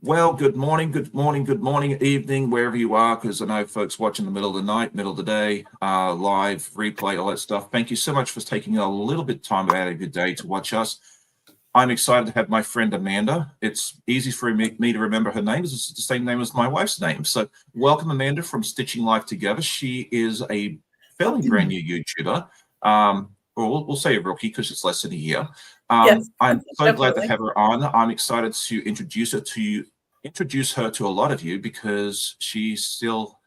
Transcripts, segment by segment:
Well, good morning, evening, wherever you are, because I know folks watching the middle of the night, middle of the day, live, replay, all that stuff. Thank you so much for taking a little bit of time out of your day to watch us. I'm excited to have my friend Amanda. It's easy for me to remember her name. It's the same name as my wife's name. So welcome, Amanda, from Stitching Life Together. She is a fairly brand new YouTuber. Or we'll say a rookie because it's less than a year. Yes, I'm so glad to definitely. have her on. I'm excited to introduce her to a lot of you because she still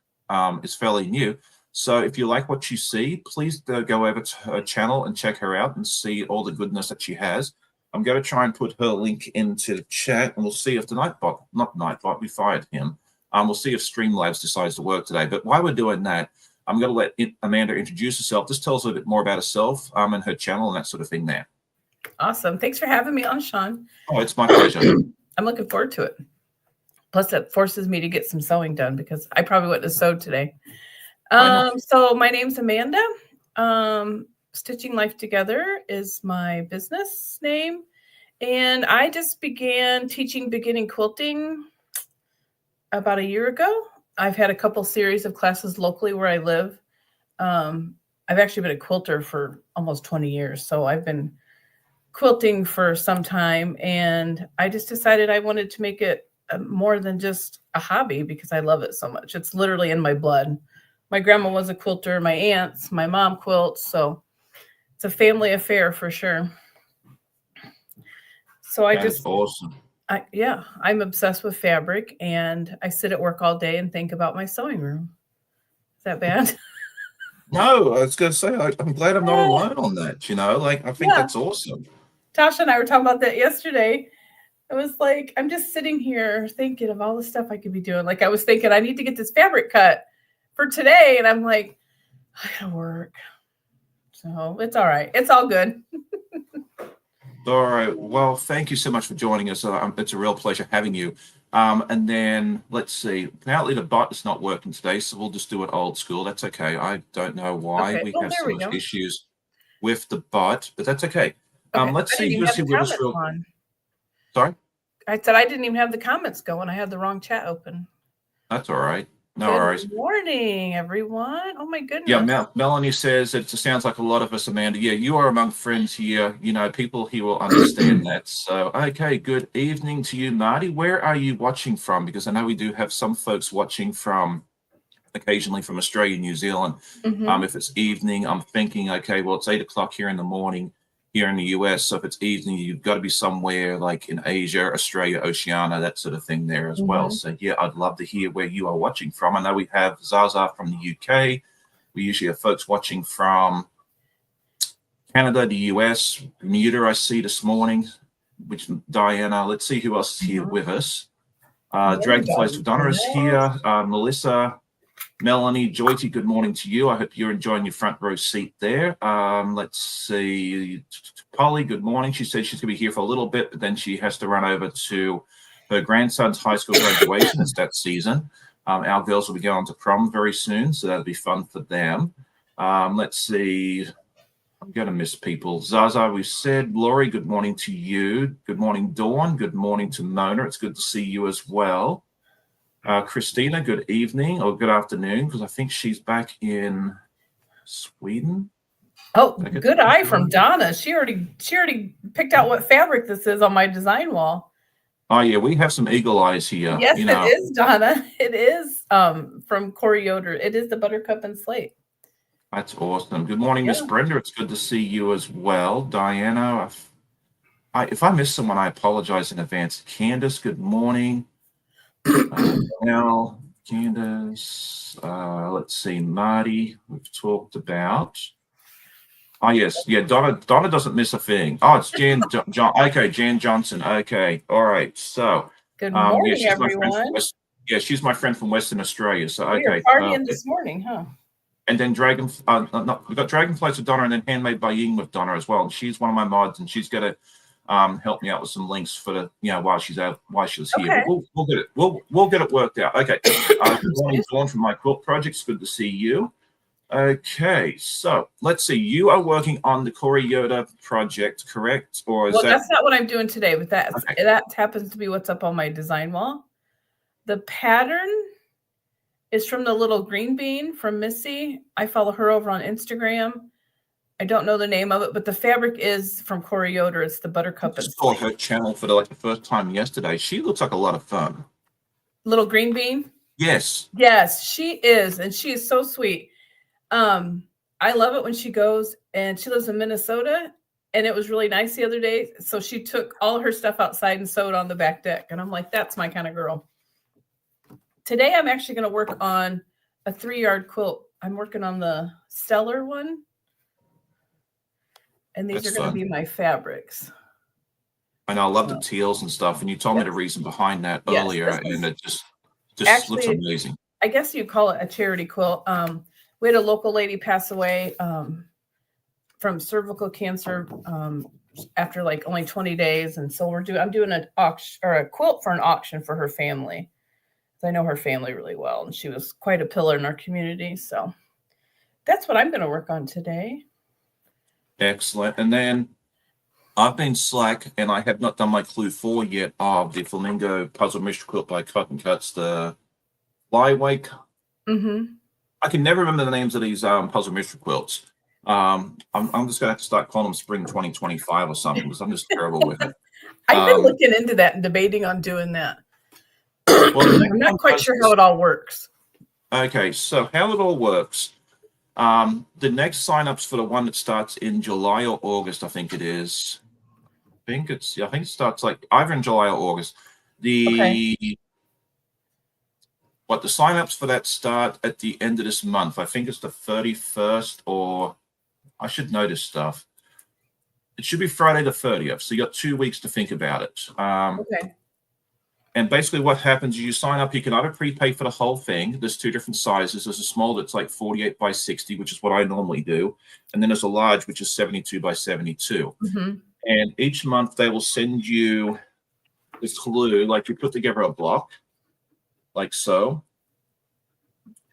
is fairly new. So if you like what you see, please go over to her channel and check her out and see all the goodness that she has. I'm going to try and put her link into the chat, and we'll see if the not Nightbot, we fired him. We'll see if Streamlabs decides to work today. But while we're doing that, I'm going to let Amanda introduce herself. Just tell us a little bit more about herself and her channel and that sort of thing there. Awesome. Thanks for having me on, Sean. Oh, it's my pleasure. I'm looking forward to it. Plus, it forces me to get some sewing done because I probably wouldn't have sewed today. So my name's Amanda. Stitching Life Together is my business name. And I just began teaching beginning quilting about a year ago. I've had a couple series of classes locally where I live. I've actually been a quilter for almost 20 years. So I've been quilting for some time. And I just decided I wanted to make it more than just a hobby because I love it so much. It's literally in my blood. My grandma was a quilter, my aunts, my mom quilts. So it's a family affair for sure. So That's awesome. I'm obsessed with fabric and I sit at work all day and think about my sewing room. Is that bad? No, I was going to say, I'm glad I'm not alone on that. I think Yeah. that's awesome. Tasha and I were talking about that yesterday. I was like, I'm just sitting here thinking of all the stuff I could be doing. Like I was thinking I need to get this fabric cut for today. And I'm like, I gotta work. So it's all right. It's all good. All right. Well, thank you so much for joining us. It's a real pleasure having you. And then let's see. Apparently the bot is not working today, so we'll just do it old school. That's okay. I don't know why Okay. we Oh, have there so we much go. issues with the bot, but that's okay. Okay. Let's I didn't see even who's have here the with us comments real. on. Sorry. I said I didn't even have the comments going. I had the wrong chat open. That's all right. No Good worries. morning, everyone. Oh my Yeah, goodness. Melanie says it sounds like a lot of us, Amanda. Yeah, you are among friends here. People here will understand that. So, okay, good evening to you, Marty. Where are you watching from? Because I know we do have some folks watching from occasionally from Australia, New Zealand. Mm-hmm. If it's evening, I'm thinking, okay, well, it's 8 o'clock here in the morning here in the US. So if it's evening, you've got to be somewhere like in Asia, Australia, Oceania, that sort of thing there as well. Mm-hmm. So yeah, I'd love to hear where you are watching from. I know we have Zaza from the UK. We usually have folks watching from Canada, the US, Bermuda, I see this morning, which Diana. Let's see who else is here with us. Dragonflies with Donna is here. Melissa, Melanie, Joyty, good morning to you. I hope you're enjoying your front row seat there. Let's see. Polly, good morning. She said she's going to be here for a little bit, but then she has to run over to her grandson's high school graduation. It's that season. Our girls will be going to prom very soon, so that'll be fun for them. Let's see. I'm going to miss people. Zaza, we said. Laurie, good morning to you. Good morning, Dawn. Good morning to Mona. It's good to see you as well. Christina, good evening or good afternoon, because I think she's back in Sweden. Oh, good eye from Donna. She already picked out what fabric this is on my design wall. Oh yeah, we have some eagle eyes here. Yes, it is, Donna. It is from Corey Yoder. It is the Buttercup and Slate. That's awesome. Good morning, Miss Brenda. It's good to see you as well. Diana, if I missed someone, I apologize in advance. Candace, good morning. Now, Candace, let's see, Marty, we've talked about. Oh, yes. Yeah, Donna doesn't miss a thing. Oh, it's Jan John. Okay, Jan Johnson. Okay. All right. So, good morning, she's everyone. My friend she's my friend from Western Australia. So, we okay. are partying this morning, huh? And then we've got Dragonflies with Donna and then Handmade by Ying with Donna as well. And she's one of my mods, and she's going to help me out with some links for the while she's here. Okay. But we'll get it. We'll get it worked out. Okay. Good morning, Dawn from my quilt project. It's good to see you. Okay, so let's see. You are working on the Corey Yoda project, correct? Or is Well, that that's not what I'm doing today, but okay? that happens to be what's up on my design wall. The pattern is from the little green bean from Missy. I follow her over on Instagram. I don't know the name of it, but the fabric is from Corey Yoder. It's the I buttercup and just saw slate. her channel for the first time yesterday. She looks like a lot of fun. Little green bean? Yes. Yes, she is, and she is so sweet. I love it when she goes, and she lives in Minnesota, and it was really nice the other day. So she took all her stuff outside and sewed on the back deck, and I'm like, that's my kind of girl. Today, I'm actually going to work on a 3-yard quilt. I'm working on the Stellar one, and these That's are going to fun. be my fabrics. And I love the teals and stuff. And you told me Yes. the reason behind that Yes, earlier, and it just looks actually, amazing. I guess you call it a charity quilt. We had a local lady pass away from cervical cancer after like only 20 days, and so I'm doing an auction or a quilt for an auction for her family. I know her family really well, and she was quite a pillar in our community. So that's what I'm going to work on today. Excellent. And then I've been slack, and I have not done my clue 4 yet of the Flamingo Puzzle Mystery Quilt by Cotton Cuts, the Flyway. Mm-hmm. I can never remember the names of these puzzle mystery quilts. I'm just gonna have to start calling them Spring 2025 or something because I'm just terrible with it. I've been looking into that and debating on doing that. Well, I'm not quite sure how it all works. Okay, so how it all works. The next signups for the one that starts in July or August, I think it is. I think it starts like either in July or August. The signups for that start at the end of this month. I think it's the 31st, or I should know this stuff. It should be Friday the 30th. So you got 2 weeks to think about it. Okay. And basically what happens is you sign up, you can either prepay for the whole thing. There's 2 different sizes. There's a small that's like 48 by 60, which is what I normally do. And then there's a large, which is 72 by 72. Mm-hmm. And each month they will send you this clue, like you put together a block, like so.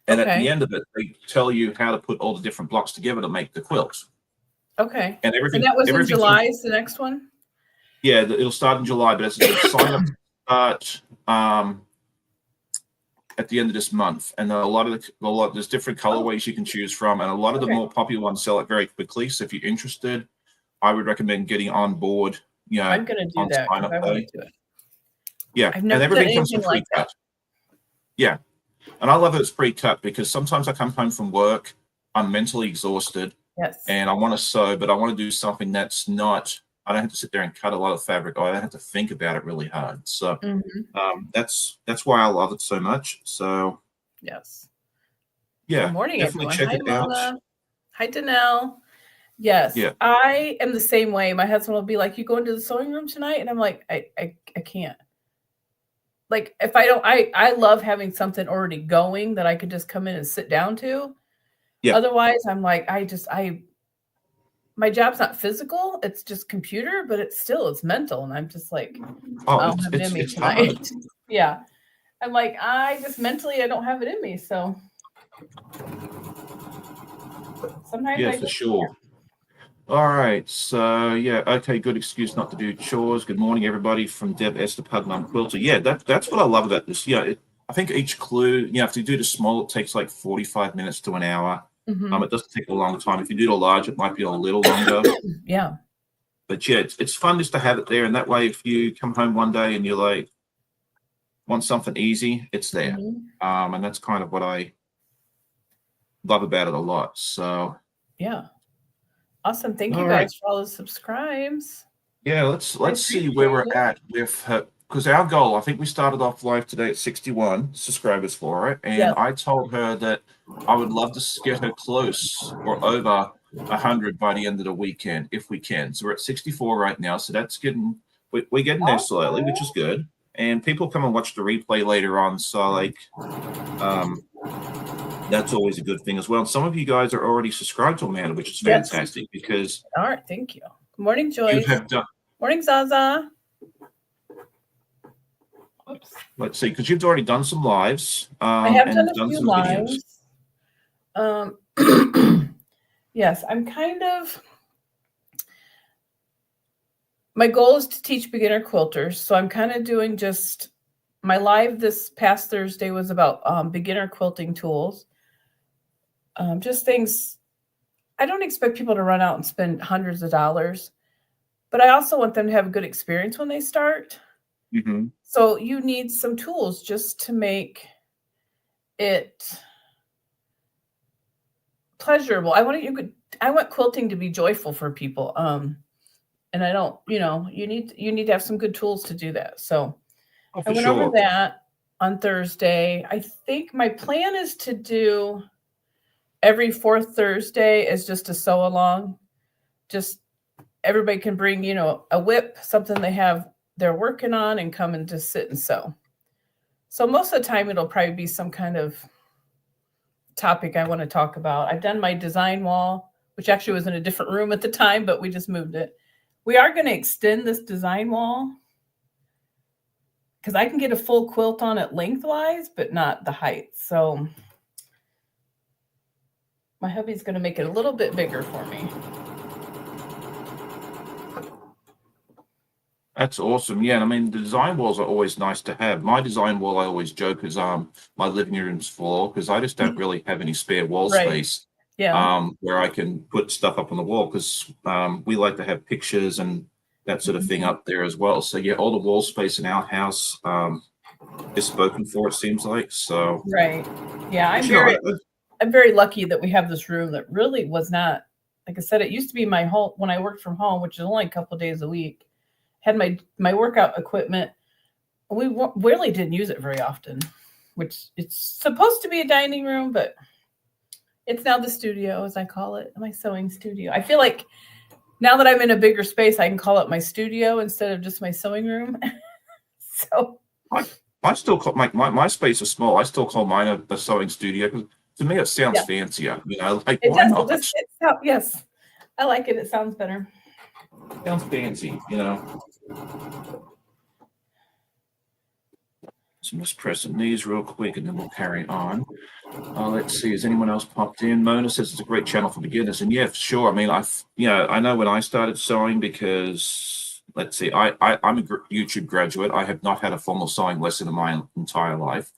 And at the end of it, they tell you how to put all the different blocks together to make the quilt. Okay. And everything. And that was in July, from, is the next one? Yeah, it'll start in July, but it's a sign up start at the end of this month. And there's different colorways you can choose from, and a lot of the more popular ones sell it very quickly. So if you're interested, I would recommend getting on board. I'm going to do that because I want to do it. Yeah, I've never and everything done comes anything pre-cut. like that. Yeah, and I love that it's pre-cut because sometimes I come home from work, I'm mentally exhausted, and I want to sew, but I want to do something that's not. I don't have to sit there and cut a lot of fabric. I don't have to think about it really hard. So that's why I love it so much. So yes, yeah, good morning, definitely everyone. check it out. Mona. Hi, Danelle. Yes, yeah. I am the same way. My husband will be like, "You going to the sewing room tonight?" And I'm like, I can't. Like if I don't, I love having something already going that I could just come in and sit down to. Yeah. Otherwise, I'm like, my job's not physical; it's just computer, but it's mental, and I'm just like, I don't have it in me tonight. Yeah, I'm like, I don't have it in me, so sometimes yeah, for sure. All right, so yeah, okay, good excuse not to do chores. Good morning, everybody, from Deb Esther Putnam Quilter. Yeah, that's what I love about this. Yeah, I think each clue, if you do the small, it takes like 45 minutes to an hour. It doesn't take a long time. If you do the large, it might be a little longer. Yeah. But yeah, it's fun just to have it there, and that way, if you come home one day and you're like want something easy, it's there. And that's kind of what I love about it a lot. So yeah. Awesome. Thank you guys for all the subscribes. Yeah, let's see where we're at with her, because our goal, I think we started off live today at 61 subscribers for it, and I told her that I would love to get her close or over 100 by the end of the weekend if we can. So we're at 64 right now, so that's we're getting there slowly, which is good. And people come and watch the replay later on, so like that's always a good thing as well. And some of you guys are already subscribed to Amanda, which is fantastic because. All right, thank you. Good morning, Joyce. Morning, Zaza. Oops. Let's see, because you've already done some lives. I have done a few lives. Yes, my goal is to teach beginner quilters. So I'm kind of doing just my live this past Thursday was about beginner quilting tools. Just things. I don't expect people to run out and spend hundreds of dollars, but I also want them to have a good experience when they start. Mm-hmm. So you need some tools just to make it pleasurable. I want quilting to be joyful for people. And I don't, you need to have some good tools to do that. So Oh, I for went over sure. that on Thursday. I think my plan is to do every fourth Thursday as just a sew along. Just everybody can bring, a whip, something they're working on, and come and just sit and sew. So most of the time it'll probably be some kind of topic I want to talk about. I've done my design wall, which actually was in a different room at the time, but we just moved it. We are going to extend this design wall because I can get a full quilt on it lengthwise, but not the height. So my hubby's going to make it a little bit bigger for me. That's awesome. Yeah, and I mean the design walls are always nice to have. My design wall, I always joke, is my living room's floor because I just don't really have any spare wall Right. space. Yeah. Where I can put stuff up on the wall because we like to have pictures and that sort of thing up there as well. So yeah, all the wall space in our house is spoken for, it seems like. So Right. Yeah, I'm very lucky that we have this room that really was not, like I said, it used to be my home when I worked from home, which is only a couple of days a week. Had my workout equipment. We really didn't use it very often, which it's supposed to be a dining room, but it's now the studio, as I call it, my sewing studio. I feel like now that I'm in a bigger space, I can call it my studio instead of just my sewing room. So I still call my space is small. I still call mine a sewing studio because to me it sounds fancier. Like it why does. not? Yes, I like it. It sounds better. Sounds fancy. So I'm just pressing these real quick and then we'll carry on. Let's see, has anyone else popped in? Mona says it's a great channel for beginners. And yeah, for sure. I mean, I know when I started sewing because let's see, I'm a YouTube graduate. I have not had a formal sewing lesson in my entire life.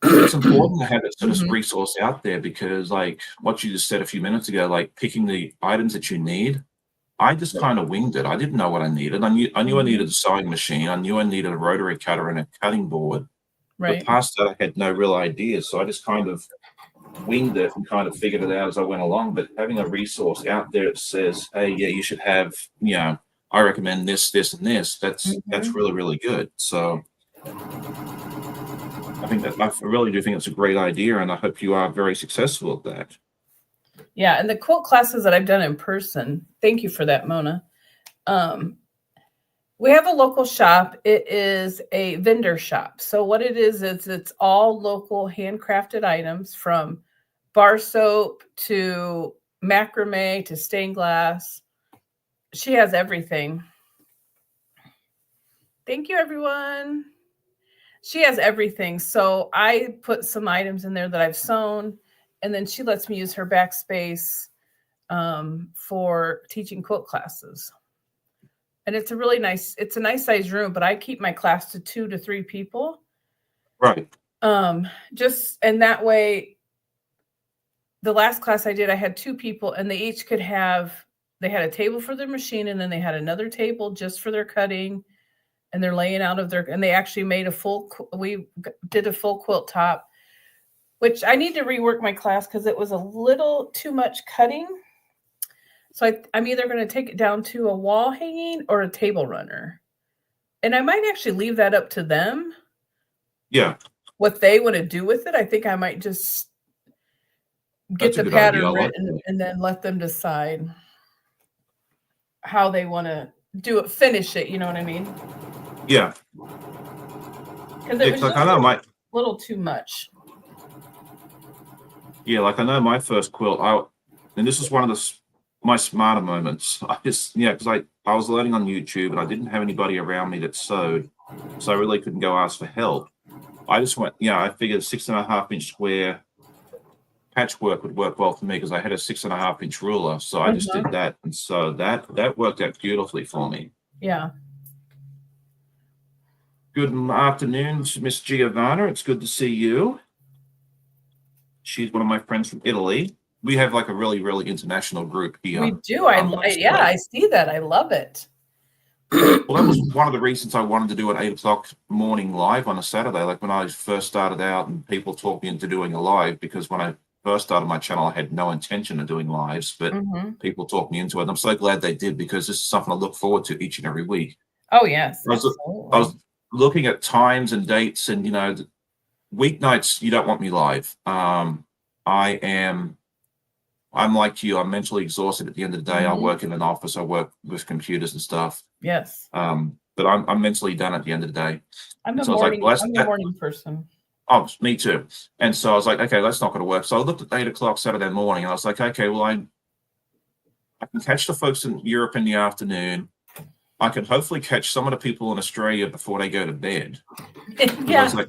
It's important to have that sort of resource out there because like what you just said a few minutes ago, like picking the items that you need. I just kind of winged it. I didn't know what I needed. I knew I needed a sewing machine. I knew I needed a rotary cutter and a cutting board. Right. But past that, I had no real ideas. So I just kind of winged it and kind of figured it out as I went along. But having a resource out there that says, hey, yeah, you should have, I recommend this, this, and this. That's really, really good. So I really do think it's a great idea, and I hope you are very successful at that. Yeah, and the quilt classes that I've done in person, thank you for that, Mona. We have a local shop. It is a vendor shop. So what it is it's all local handcrafted items from bar soap to macrame to stained glass. She has everything. Thank you, everyone. She has everything. So I put some items in there that I've sewn, and then she lets me use her backspace for teaching quilt classes. And it's a nice size room, but I keep my class to 2 to 3 people. Right. And that way, the last class I did, I had 2 people and they each they had a table for their machine and then they had another table just for their cutting and their laying out and they actually made we did a full quilt top, which I need to rework my class because it was a little too much cutting. So I'm either going to take it down to a wall hanging or a table runner. And I might actually leave that up to them. Yeah. What they want to do with it. I think I might just get the pattern written and then let them decide how they want to do it, finish it. You know what I mean? Yeah. Because it was just a little too much. Yeah, like I know my first quilt, and this is one of my smarter moments. Because I was learning on YouTube and I didn't have anybody around me that sewed, so I really couldn't go ask for help. I just went, I figured a 6.5 inch square patchwork would work well for me because I had a 6.5-inch ruler. So I just did that. And so that worked out beautifully for me. Yeah. Good afternoon, Miss Giovanna. It's good to see you. She's one of my friends from Italy. We have like a really, really international group here. We do. I see that. I love it. Well, that was one of the reasons I wanted to do an 8 o'clock morning live on a Saturday. Like when I first started out and people talked me into doing a live, because when I first started my channel, I had no intention of doing lives, but people talked me into it. And I'm so glad they did, because this is something I look forward to each and every week. Oh, yes. I was looking at times and dates, and, weeknights, you don't want me live. I'm like you. I'm mentally exhausted at the end of the day. I work in an office. I work with computers and stuff. Yes. But I'm mentally done at the end of the day. I'm a morning person. Oh, me too. And so I was like, okay, that's not going to work. So I looked at 8 o'clock Saturday morning, and I was like, okay, well, I can catch the folks in Europe in the afternoon. I can hopefully catch some of the people in Australia before they go to bed. Yeah. I was like,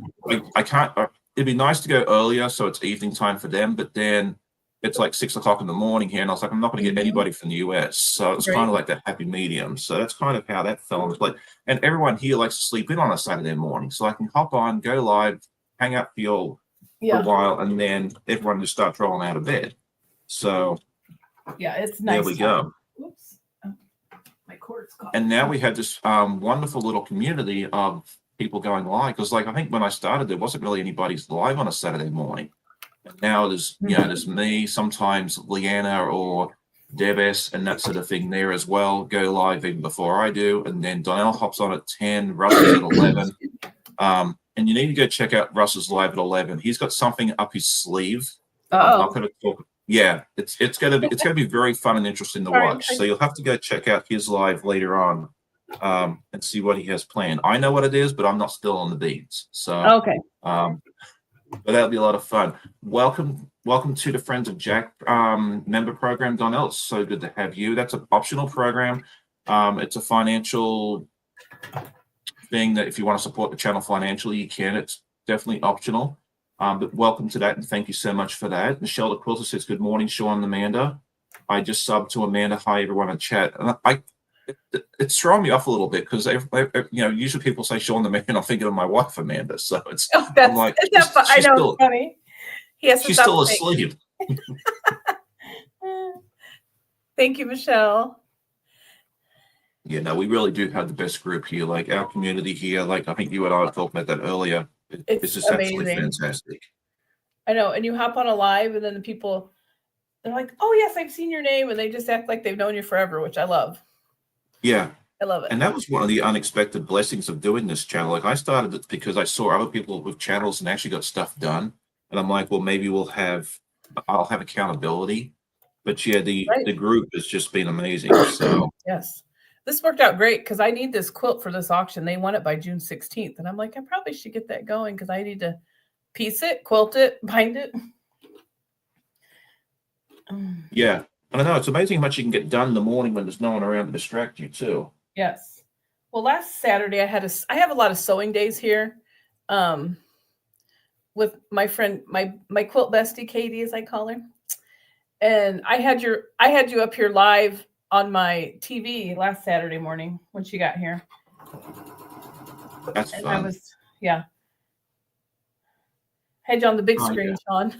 I can't. It'd be nice to go earlier, so it's evening time for them. But then it's like 6 o'clock in the morning here, and I was like, I'm not going to get anybody from the US. So it's kind of like that happy medium. So that's kind of how that fell into play. And everyone here likes to sleep in on a Saturday morning, so I can hop on, go live, hang out for a while, and then everyone just starts rolling out of bed. So yeah, it's nice. There we go. Oops. Oh, my cord's caught. And now we have this wonderful little community of people going live, because like I think when I started, there wasn't really anybody's live on a Saturday morning. And now there's there's me, sometimes Leanna or Debes and that sort of thing there as well, go live even before I do. And then Donnell hops on at 10, Russ is at 11. And you need to go check out Russ's live at 11. He's got something up his sleeve. I'm not going to talk. Yeah, it's gonna be very fun and interesting to watch. So you'll have to go check out his live later on, and see what he has planned. I know what it is, but I'm not still on the beats. So okay. But that'll be a lot of fun. Welcome to the Friends of Jack member program, Donnell. It's so good to have you. That's an optional program. It's a financial thing that if you want to support the channel financially, you can. It's definitely optional. But welcome to that, and thank you so much for that. Michelle the Quilter says, good morning, Sean and Amanda. I just subbed to Amanda. Hi, everyone in chat. And it's throwing me off a little bit, because usually people say Sean the Man, I'm thinking of my wife Amanda. So it's I'm like, I know, it's funny. She's still asleep. Thank you, Michelle. Yeah, no, we really do have the best group here. Like our community here, like I think you and I were talking about that earlier. It's just amazing. Absolutely fantastic. I know, and you hop on a live, and then the people, they're like, "Oh yes, I've seen your name," and they just act like they've known you forever, which I love. Yeah, I love it. And that was one of the unexpected blessings of doing this channel. Like I started it because I saw other people with channels and actually got stuff done, and I'm like, well, maybe I'll have accountability. But yeah, the group has just been amazing. So yes. This worked out great, because I need this quilt for this auction. They want it by June 16th. And I'm like, I probably should get that going, because I need to piece it, quilt it, bind it. Yeah. And I know it's amazing how much you can get done in the morning when there's no one around to distract you too. Yes. Well, last Saturday I have a lot of sewing days here. With my friend, my quilt bestie, Katie, as I call her. And I had you up here live on my TV last Saturday morning when she got here. That's fun. Had you on the big screen, Sean.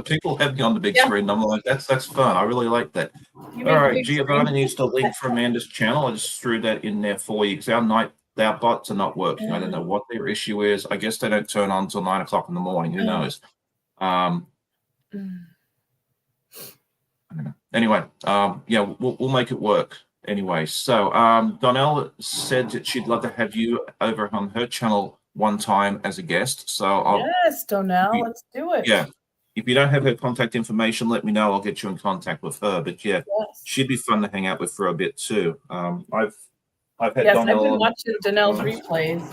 People have me on the big screen. I'm like, that's fun. I really like that. All right, Giovanni needs to link for Amanda's channel. I just threw that in there for you, because our bots are not working. I don't know what their issue is. I guess they don't turn on until 9 o'clock in the morning. Who knows? Anyway, we'll make it work anyway. So Donnell said that she'd love to have you over on her channel one time as a guest. So yes, Donnell, let's do it. Yeah, if you don't have her contact information, let me know. I'll get you in contact with her. But she'd be fun to hang out with for a bit too. I've had Donnell. I've been watching Donnell's replays.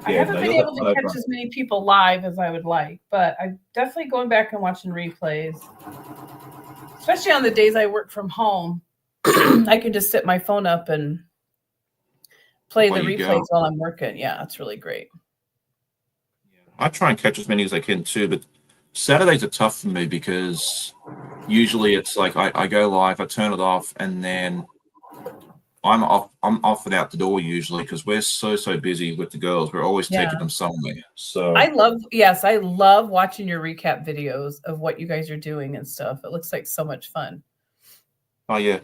I haven't been able to catch as many people live as I would like, but I'm definitely going back and watching replays. Especially on the days I work from home, I can just set my phone up and play the replays while I'm working. Yeah, it's really great. I try and catch as many as I can too, but Saturdays are tough for me because usually it's like I go live, I turn it off, and then I'm off and out the door usually because we're so busy with the girls. We're always taking them somewhere. So I love watching your recap videos of what you guys are doing and stuff. It looks like so much fun. oh yeah,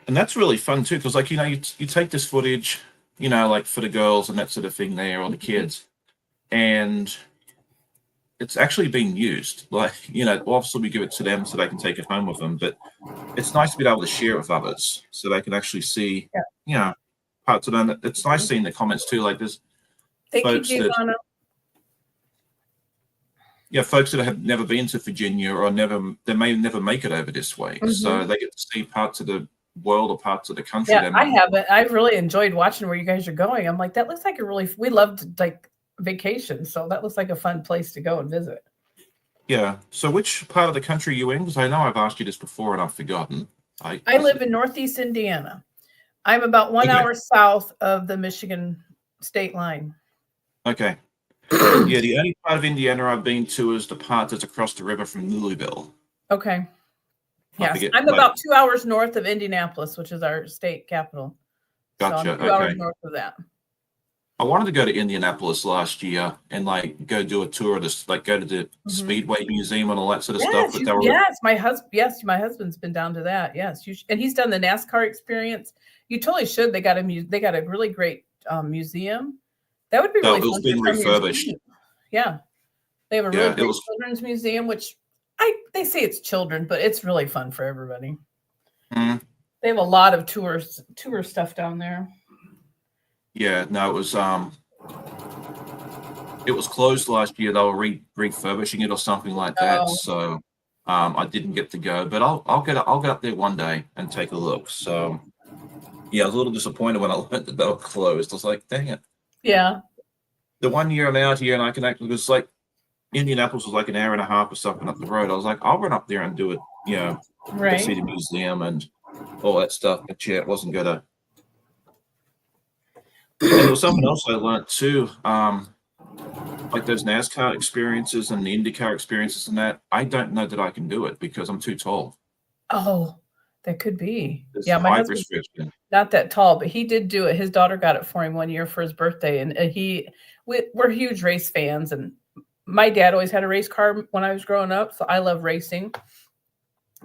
and that's really fun too because like you take this footage, like for the girls and that sort of thing there or the kids, and it's actually being used. Like obviously we give it to them so they can take it home with them, but it's nice to be able to share it with others so they can actually see, parts of them. It's nice seeing the comments too. Like there's folks that have never been to Virginia or they may never make it over this way. So they get to see parts of the world or parts of the country. Yeah, I haven't. I've really enjoyed watching where you guys are going. I'm like, that looks like we loved like vacation. So that looks like a fun place to go and visit. Yeah. So which part of the country are you in? Because I know I've asked you this before and I've forgotten. I live in Northeast Indiana. I'm about 1 hour south of the Michigan state line. Okay. Yeah, the only part of Indiana I've been to is the part that's across the river from Louisville. Okay. Yes, I'm about 2 hours north of Indianapolis, which is our state capital. Gotcha. So I'm 2 hours north of that. I wanted to go to Indianapolis last year and like go do a tour of this, like go to the Speedway Museum and all that sort of stuff. But my husband's been down to that. Yes, and he's done the NASCAR experience. You totally should. They got a really great museum. That would be really fun. It was being refurbished. Yeah, they have a really great children's museum, which they say it's children, but it's really fun for everybody. Mm-hmm. They have a lot of tour stuff down there. Yeah, no, it was closed last year. They were refurbishing it or something like that. So I didn't get to go, but I'll get up there one day and take a look. So yeah, I was a little disappointed when I learned that they were closed. I was like, dang it. Yeah. The 1 year I'm out here and I can actually, because like Indianapolis was like an hour and a half or something up the road. I was like, I'll run up there and do it, go see the museum and all that stuff. But yeah, it wasn't gonna. And there was something else I learned too, like those NASCAR experiences and the IndyCar experiences and that. I don't know that I can do it because I'm too tall. Oh, that could be. There's my husband's not that tall, but he did do it. His daughter got it for him 1 year for his birthday, and we're huge race fans. And my dad always had a race car when I was growing up, so I love racing.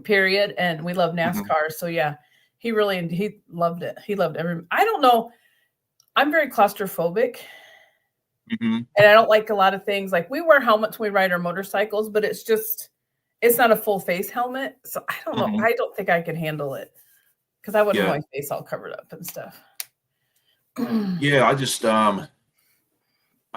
Period, and we love NASCAR. So yeah, he loved it. He loved every. I don't know. I'm very claustrophobic, and I don't like a lot of things. Like we wear helmets when we ride our motorcycles, but it's not a full face helmet. So I don't know. I don't think I can handle it because I wouldn't want my face all covered up and stuff. Yeah, I just I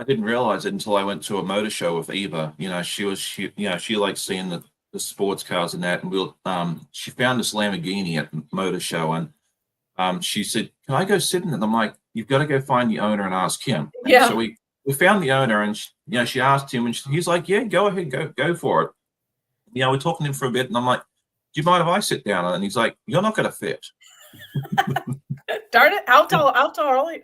didn't realize it until I went to a motor show with Eva. She likes seeing the sports cars and that, and she found this Lamborghini at the motor show, and she said, "Can I go sit in it?" And I'm like, "You've got to go find the owner and ask him." Yeah. So we found the owner, and she asked him, and he's like, "Yeah, go ahead, go for it." We're talking to him for a bit, and I'm like, "Do you mind if I sit down?" And he's like, "You're not going to fit." Darn it! How tall are you?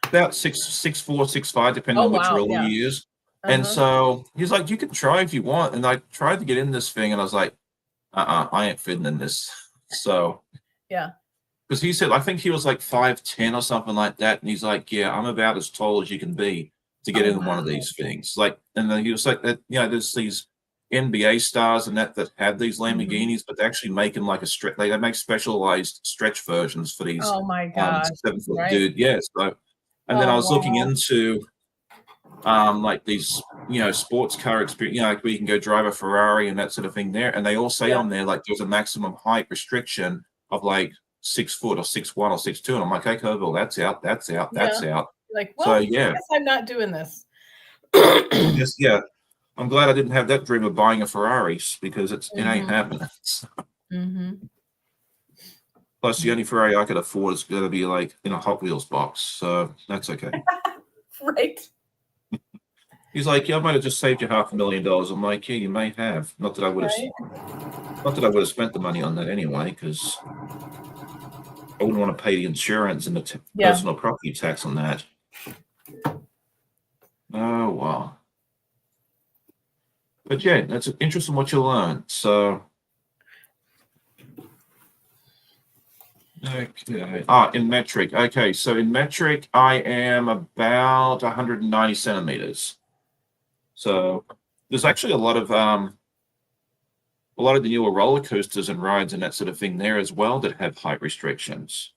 About 6'4", 6'5", depending on which role he is. And so he's like, "You can try if you want." And I tried to get in this thing, and I was like, I ain't fitting in this. So yeah. Because he said, I think he was like 5'10" or something like that. And he's like, yeah, I'm about as tall as you can be to get into one of these things. Like, and then he was like, there's these NBA stars and that have these Lamborghinis, but they actually make them like they make specialized stretch versions for these. Oh my God. 7-foot dude. Yeah. So, and then I was looking into like these, sports car experience, like where you can go drive a Ferrari and that sort of thing there. And they all say on there, like there's a maximum height restriction of like 6 foot or 6'1" or 6'2", and I'm like, okay, well, that's out. Like, well, so, I guess I'm not doing this. Yes, yeah. I'm glad I didn't have that dream of buying a Ferrari because it ain't happening. So. Plus, the only Ferrari I could afford is going to be like in a Hot Wheels box, so that's okay. Right. He's like, yeah, I might have just saved you $500,000. I'm like, yeah, you may have. Not that I would have spent the money on that anyway, because I wouldn't want to pay the insurance and the personal property tax on that. Oh, wow. But yeah, that's interesting what you learn. So, okay. In metric. Okay, so in metric, I am about 190 centimeters. So there's actually a lot of the newer roller coasters and rides and that sort of thing there as well that have height restrictions.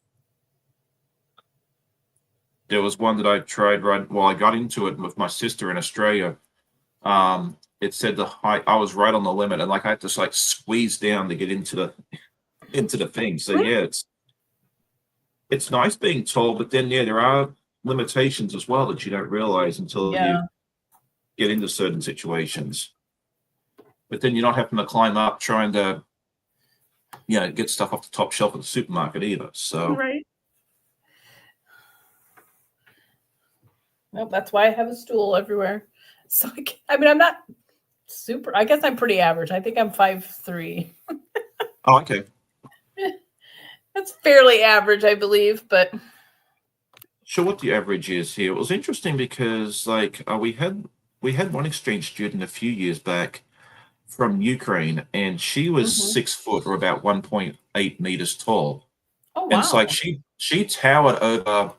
There was one that I tried right while I got into it with my sister in Australia. It said the height, I was right on the limit, and like I had to like squeeze down to get into the thing. So yeah, it's nice being tall, but then yeah, there are limitations as well that you don't realize until you get into certain situations. But then you're not having to climb up trying to, get stuff off the top shelf at the supermarket either. So Right. Nope, that's why I have a stool everywhere. So I mean, I'm not super. I guess I'm pretty average. I think I'm 5'3". Oh, okay. That's fairly average, I believe, but Sure, what the average is here. It was interesting because like we had one exchange student a few years back from Ukraine, and she was 6 foot or about 1.8 meters tall. oh And it's wow. like she towered over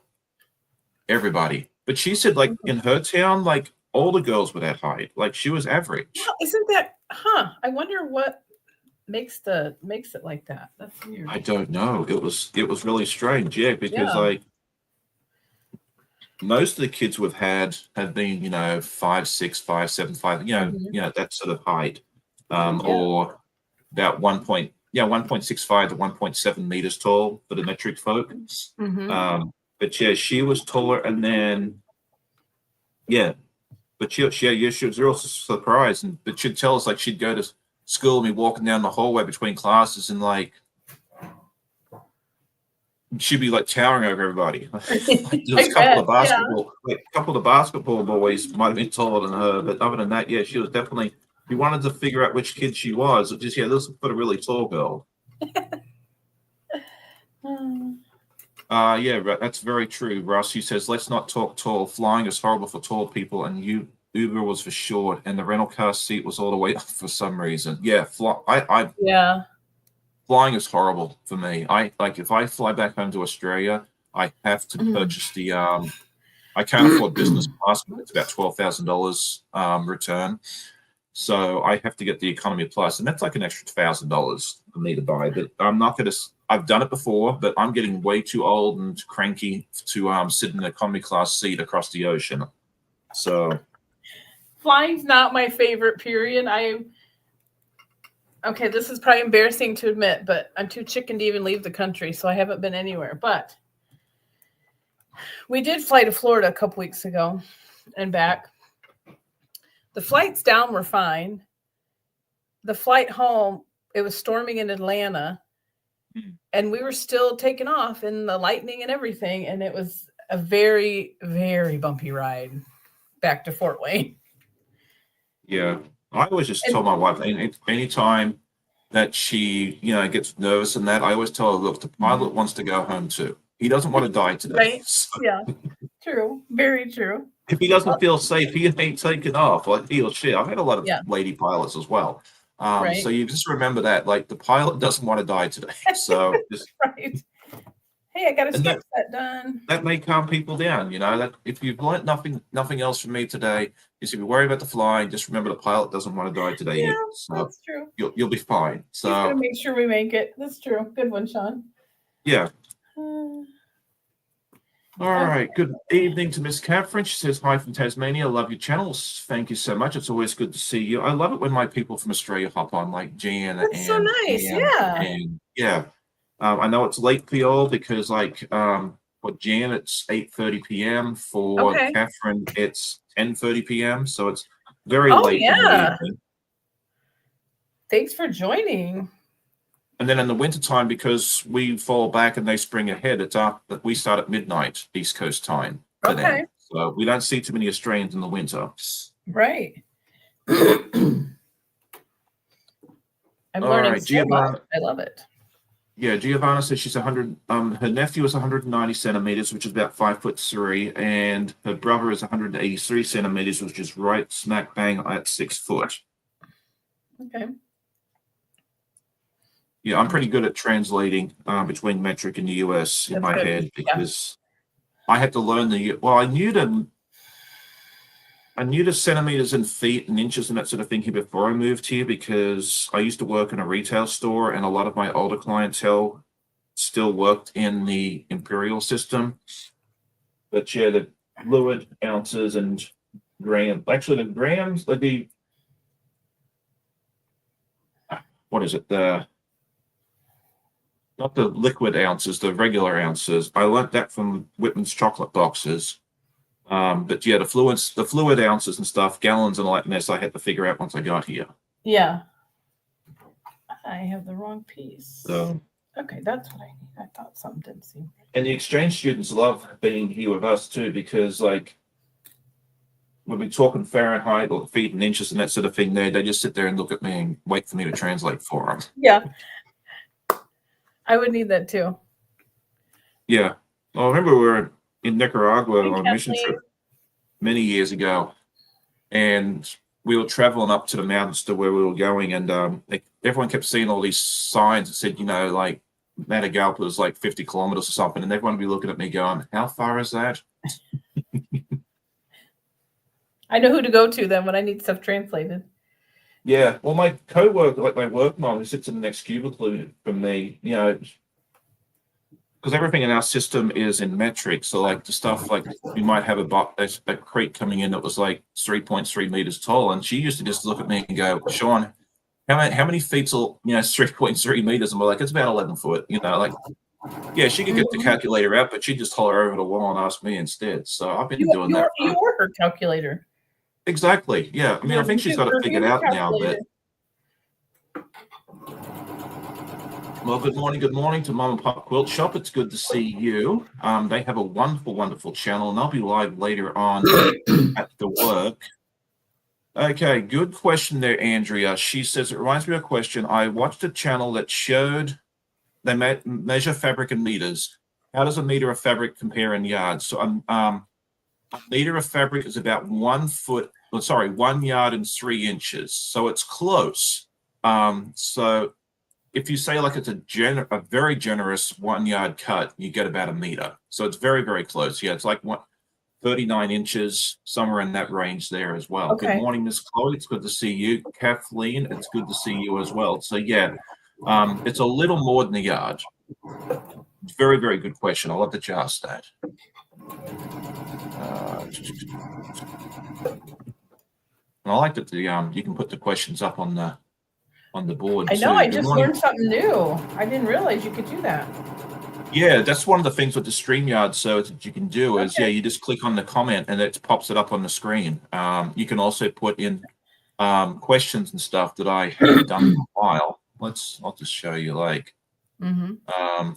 everybody. But she said like in her town, like all the girls were that height. Like she was average. Well, isn't that I wonder what makes it like that. That's weird. I don't know. It was really strange, yeah, because Yeah. like most of the kids we've had have been, 5'6", 5'7", 5, that sort of height. Or about 1.65 to 1.7 meters tall for the metric folk. But yeah, she was taller, and then but she was real surprised, but she'd tell us like she'd go to school and be walking down the hallway between classes, and like she'd be like towering over everybody. There was a couple of basketball boys might have been taller than her, but other than that, yeah, she was definitely. We wanted to figure out which kid she was. It just this was for a really tall girl. Yeah, that's very true, Russ. He says, let's not talk tall. Flying is horrible for tall people, and Uber was for short, and the rental car seat was all the way up for some reason. Yeah, flying is horrible for me. If I fly back home to Australia, I have to purchase the I can't afford business class, but it's about $12,000 return. So I have to get the economy plus, and that's like an extra $1,000 for me to buy. But I'm not going to. I've done it before, but I'm getting way too old and cranky to sit in an economy class seat across the ocean. So flying's not my favorite. Period. Okay, this is probably embarrassing to admit, but I'm too chicken to even leave the country, so I haven't been anywhere. But we did fly to Florida a couple weeks ago and back. The flights down were fine. The flight home, it was storming in Atlanta, and we were still taking off in the lightning and everything, and it was a very, very bumpy ride back to Fort Wayne. Yeah, I always just tell my wife anytime that she, gets nervous and that, I always tell her, look, the pilot wants to go home too. He doesn't want to die today. Right? So. Yeah, true. Very true. If he doesn't feel safe, he ain't taking off, like he or she. I've had a lot of lady pilots as well. So you just remember that, like the pilot doesn't want to die today. So just right. Hey, I got a sketch set done. That may calm people down, that if you've learned nothing else from me today, is if you worry about the flying, just remember the pilot doesn't want to die today. Yeah, so that's true. You'll be fine. So he's gonna make sure we make it. That's true. Good one, Sean. Yeah. All right. Good evening to Miss Catherine. She says, hi from Tasmania. I love your channels. Thank you so much. It's always good to see you. I love it when my people from Australia hop on, like Jan. That's so nice. I know it's late for y'all because, for Jan, it's 8:30 p.m. For Catherine, it's 10:30 p.m. So it's very late. Yeah. Thanks for joining. And then in the wintertime, because we fall back and they spring ahead, we start at midnight East Coast time. Them. So we don't see too many Australians in the winter. Right. I'm learning so much. I love it. Yeah, Giovanna says she's 100. Her nephew is 190 centimeters, which is about 5'3", and her brother is 183 centimeters, which is right smack bang at 6 foot. Okay. Yeah, I'm pretty good at translating between metric and the US in That's my good. head because I had to learn I knew the centimeters and feet and inches and that sort of thing here before I moved here because I used to work in a retail store and a lot of my older clientele still worked in the imperial system. But yeah, the fluid ounces and grams. Actually, the grams, what is it? Not the liquid ounces, the regular ounces. I learnt that from Whitman's chocolate boxes. But yeah, the fluid ounces and stuff, gallons and all that mess I had to figure out once I got here. Yeah. I have the wrong piece. So, okay, that's what I need. I thought something didn't seem right. And the exchange students love being here with us too, because like when we're talking Fahrenheit or feet and inches and that sort of thing, they just sit there and look at me and wait for me to translate for them. Yeah. I would need that too. Yeah. Well, I remember we were in Nicaragua on a mission trip many years ago, and we were traveling up to the mountains to where we were going, and everyone kept seeing all these signs that said, like Matagalpa was like 50 kilometers or something, and everyone would be looking at me going, how far is that? I know who to go to then when I need stuff translated. Yeah, well, my co-worker, like my work mom, who sits in the next cubicle from me, because everything in our system is in metric. So, like the stuff, like we might have a crate coming in that was like 3.3 meters tall, and she used to just look at me and go, "Sean, how many feet's 3.3 meters?" And we're like, "It's about 11 foot." Yeah, she could get the calculator out, but she'd just holler over the wall and ask me instead. So I've been doing that. You were her calculator. Exactly. Yeah. I mean, I think she's got it figured out now, but. Well, good morning to Mom and Pop Quilt Shop. It's good to see you. They have a wonderful, wonderful channel, and I'll be live later on at the work. Okay, good question there, Andrea. She says, it reminds me of a question. I watched a channel that showed they measure fabric in meters. How does a meter of fabric compare in yards? So a meter of fabric is about 1 yard and 3 inches. So it's close. So if you say like it's a very generous 1 yard cut, you get about a meter. So it's very, very close. Yeah, it's like 39 inches, somewhere in that range there as well. Okay. Good morning, Miss Chloe. It's good to see you. Kathleen, it's good to see you as well. So yeah, it's a little more than a yard. Very, very good question. I'll have to adjust that. And I like that you can put the questions up on the board. I know. I just learned something new. I didn't realize you could do that. Yeah, that's one of the things with the StreamYard so that you can do is you just click on the comment and it pops it up on the screen. You can also put in questions and stuff that I haven't done in a while. I'll just show you like how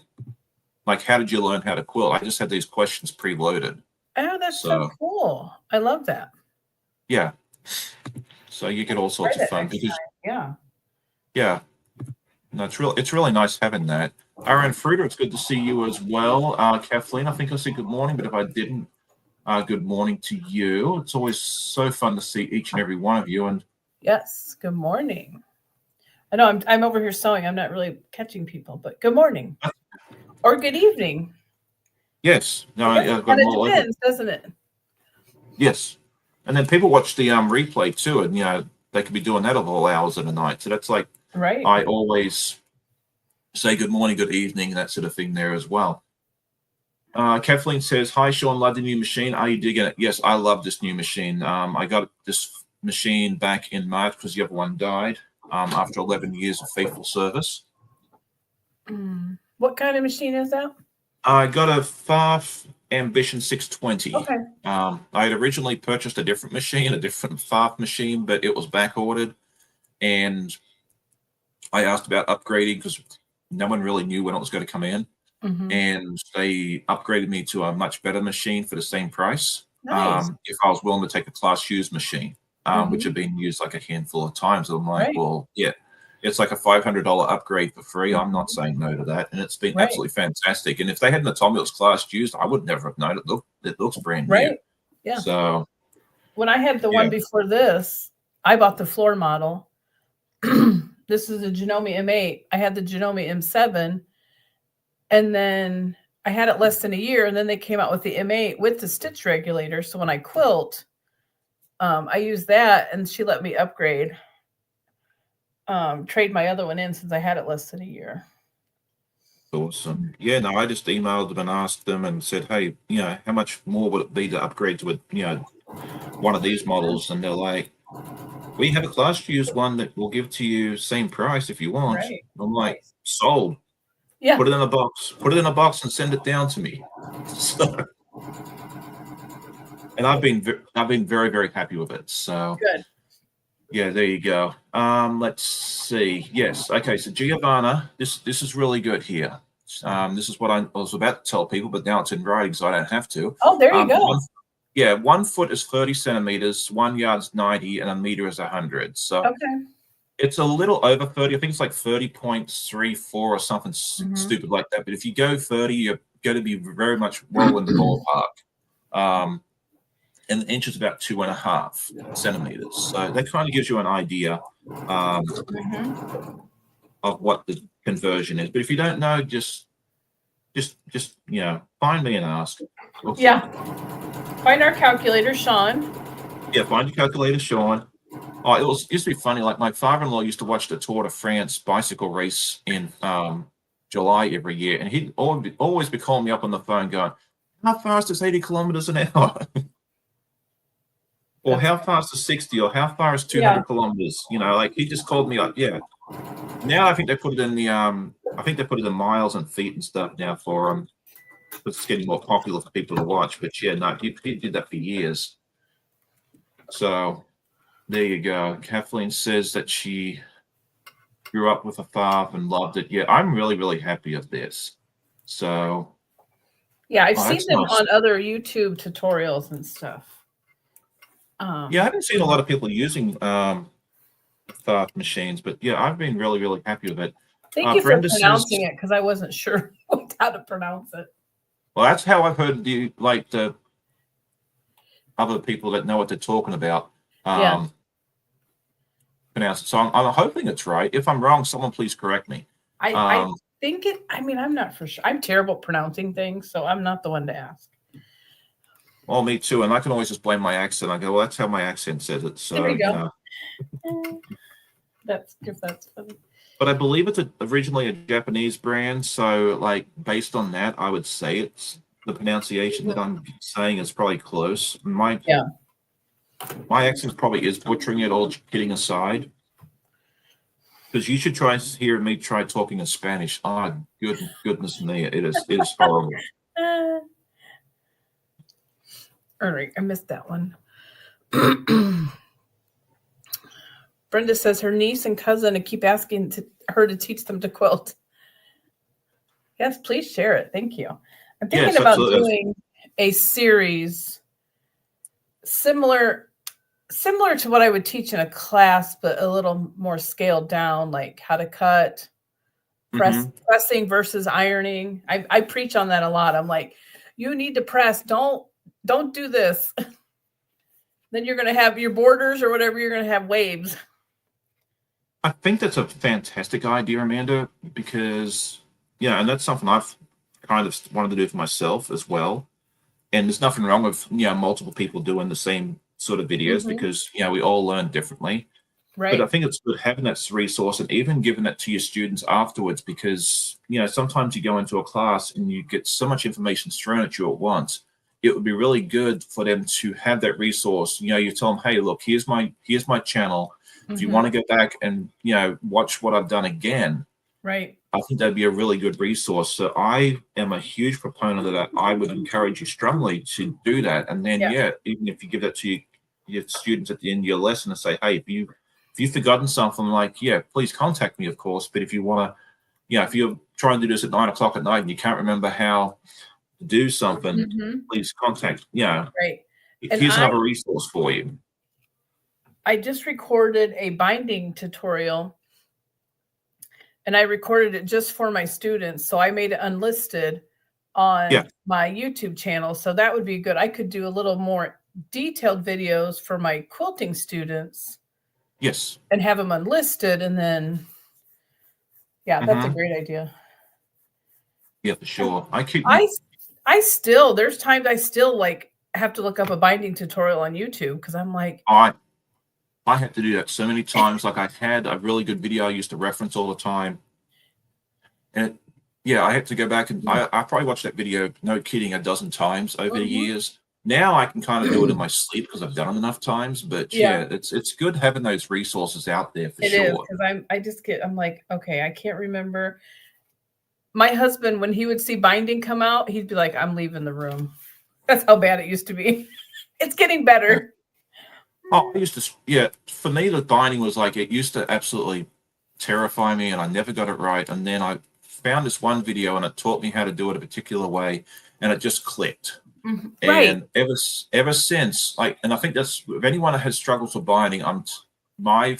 did you learn how to quilt? I just had these questions preloaded. Oh, that's so cool. I love that. Yeah. So you get all sorts of fun because yeah. No, it's really nice having that. Aaron Fruiter, it's good to see you as well. Kathleen, I think I said good morning, but if I didn't, good morning to you. It's always so fun to see each and every one of you. And yes, good morning. I know I'm over here sewing. I'm not really catching people, but good morning or good evening. Yes, no, it depends, doesn't it? Yes, and then people watch the replay too, and they could be doing that at all hours of the night. So that's like right. I always say good morning, good evening, that sort of thing there as well. Kathleen says, hi, Sean, love the new machine. Are you digging it? Yes, I love this new machine. I got this machine back in March because the other one died after 11 years of faithful service. What kind of machine is that? I got a Farf Ambition 620. Okay. I had originally purchased a different machine, a different Farf machine, but it was back ordered. And I asked about upgrading because no one really knew when it was going to come in. And they upgraded me to a much better machine for the same price. Nice. If I was willing to take a class used machine, which had been used like a handful of times. I'm like, well, yeah, it's like a $500 upgrade for free. I'm not saying no to that. And it's been absolutely fantastic. And if they hadn't told me it was class used, I would never have known it. It looks brand new. Yeah. So when I had the one before this, I bought the floor model. This is a Janome M8. I had the Janome M7, and then I had it less than a year, and then they came out with the M8 with the stitch regulator. So when I quilt, I use that, and she let me upgrade, trade my other one in since I had it less than a year. Awesome. Yeah, no, I just emailed them and asked them and said, hey, how much more would it be to upgrade to one of these models? And they're like, we have a class use one that will give to you same price if you want. Right. I'm like, sold. Yeah. Put it in a box. Put it in a box and send it down to me. So, and I've been very, very happy with it. So Good. Yeah, there you go. Let's see. Yes. Okay. So Giovanna, this is really good here. This is what I was about to tell people, but now it's in writing, so I don't have to. Oh, there you go. 1 foot is 30 centimeters, 1 yard's 90, and a meter is 100. So Okay. it's a little over 30. I think it's like 30.34 or something stupid like that. But if you go 30, you're going to be very much well in the ballpark. And the inch is about 2.5 centimeters. So that kind of gives you an idea of what the conversion is. But if you don't know, just find me and ask. Okay. Yeah. Find our calculator, Sean. Yeah, find your calculator, Sean. Oh, it used to be funny. Like my father-in-law used to watch the Tour de France bicycle race in July every year, and he'd always be calling me up on the phone going, "How fast is 80 kilometers an hour?" Or how fast is 60, or how far is 200 kilometers? Like he just called me up. Yeah. Now I think they put it in the miles and feet and stuff now for it's getting more popular for people to watch. But yeah, no, he did that for years. So there you go. Kathleen says that she grew up with a father and loved it. Yeah, I'm really, really happy with this. So yeah, I've seen them on other YouTube tutorials and stuff. Yeah, I haven't seen a lot of people using Thought machines, but yeah, I've been really, really happy with it. Thank you for pronouncing it, because I wasn't sure how to pronounce it. Well, that's how I've heard the other people that know what they're talking about pronounce it. So I'm hoping it's right. If I'm wrong, someone please correct me. I think it. I mean, I'm not for sure. I'm terrible at pronouncing things, so I'm not the one to ask. Well, me too, and I can always just blame my accent. I go, well, that's how my accent says it. So there you go. That's funny. But I believe it's originally a Japanese brand, so like based on that, I would say it's the pronunciation that I'm saying is probably close. My accent probably is butchering it, all kidding aside. Because you should hear me try talking in Spanish. Oh, goodness me, it is horrible. All right, I missed that one. Brenda says her niece and cousin keep asking her to teach them to quilt. Yes, please share it. Thank you. I'm thinking about doing a series similar to what I would teach in a class, but a little more scaled down, like how to cut, pressing versus ironing. I preach on that a lot. I'm like, you need to press. Don't do this. Then you're going to have your borders or whatever. You're going to have waves. I think that's a fantastic idea, Amanda, because and that's something I've kind of wanted to do for myself as well. And there's nothing wrong with multiple people doing the same sort of videos because we all learn differently. Right. But I think it's good having that resource and even giving that to your students afterwards, because sometimes you go into a class and you get so much information thrown at you at once. It would be really good for them to have that resource. You tell them, hey, look, here's my channel. If you want to go back and watch what I've done again, right? I think that'd be a really good resource. So I am a huge proponent of that. I would encourage you strongly to do that. And then even if you give that to your students at the end of your lesson and say, hey, if you've forgotten something, like please contact me, of course. But if you want to, if you're trying to do this at 9 o'clock at night and you can't remember how to do something, please contact. Right. Here's another resource for you. I just recorded a binding tutorial, and I recorded it just for my students. So I made it unlisted on my YouTube channel. So that would be good. I could do a little more detailed videos for my quilting students Yes. And have them unlisted, and then, yeah, that's a great idea. Yeah, for sure. I still, there's times I still like have to look up a binding tutorial on YouTube because I'm like, I had to do that so many times. Like, I had a really good video I used to reference all the time, and I had to go back and I probably watched that video, no kidding, a dozen times over the years. Now I can kind of do it in my sleep because I've done it enough times. But it's good having those resources out there for sure. It is, because I'm like, okay, I can't remember. My husband, when he would see binding come out, he'd be like, I'm leaving the room. That's how bad it used to be. It's getting better. Oh, I used to, for me, the binding was like, it used to absolutely terrify me, and I never got it right. And then I found this one video, and it taught me how to do it a particular way, and it just clicked. Right. And ever since, like, and I think that's, if anyone has struggles with binding, my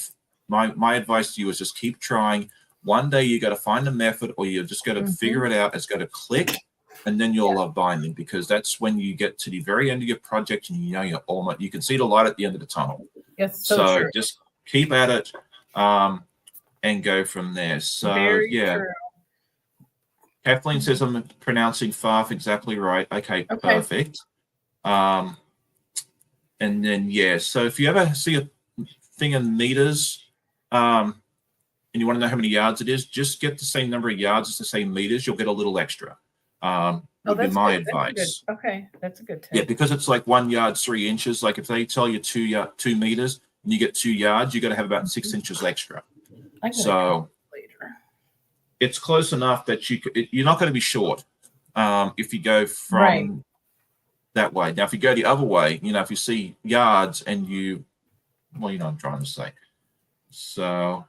advice to you is just keep trying. One day you got to find a method, or you just got to figure it out. It's got to click, and then you'll love binding, because that's when you get to the very end of your project and you're almost, you can see the light at the end of the tunnel. Yes, so true. Just keep at it, and go from there. So Very true. Kathleen says I'm pronouncing Farf exactly right. Okay, perfect. And then so if you ever see a thing in meters, and you want to know how many yards it is, just get the same number of yards as the same meters. You'll get a little extra. Would be my advice. That's a good tip. Yeah, because it's like 1 yard 3 inches. Like if they tell you 2 meters and you get 2 yards, you got to have about 6 inches extra. So it's close enough that you're not going to be short if you go from that way. Now, if you go the other way, if you see yards and well, you know what I'm trying to say. So,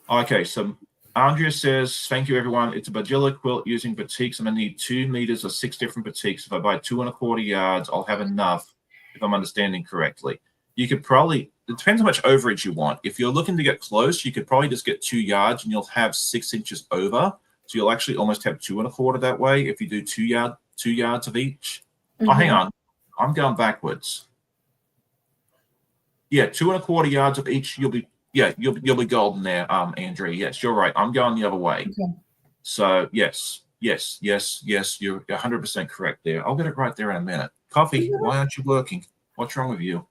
okay, so Andrea says, thank you, everyone. It's a Bagilla quilt using batiks. I'm going to need 2 meters or 6 different batiks. If I buy 2 1/4 yards, I'll have enough, if I'm understanding correctly. You could probably, it depends how much overage you want. If you're looking to get close, you could probably just get 2 yards and you'll have 6 inches over. So you'll actually almost have 2 1/4 that way if you do 2 yards of each. Oh, hang on. I'm going backwards. Yeah, 2 1/4 yards of each. You'll be golden there, Andrea. Yes, you're right. I'm going the other way. Okay. So yes, you're 100% correct there. I'll get it right there in a minute. Coffee, why aren't you working? What's wrong with you?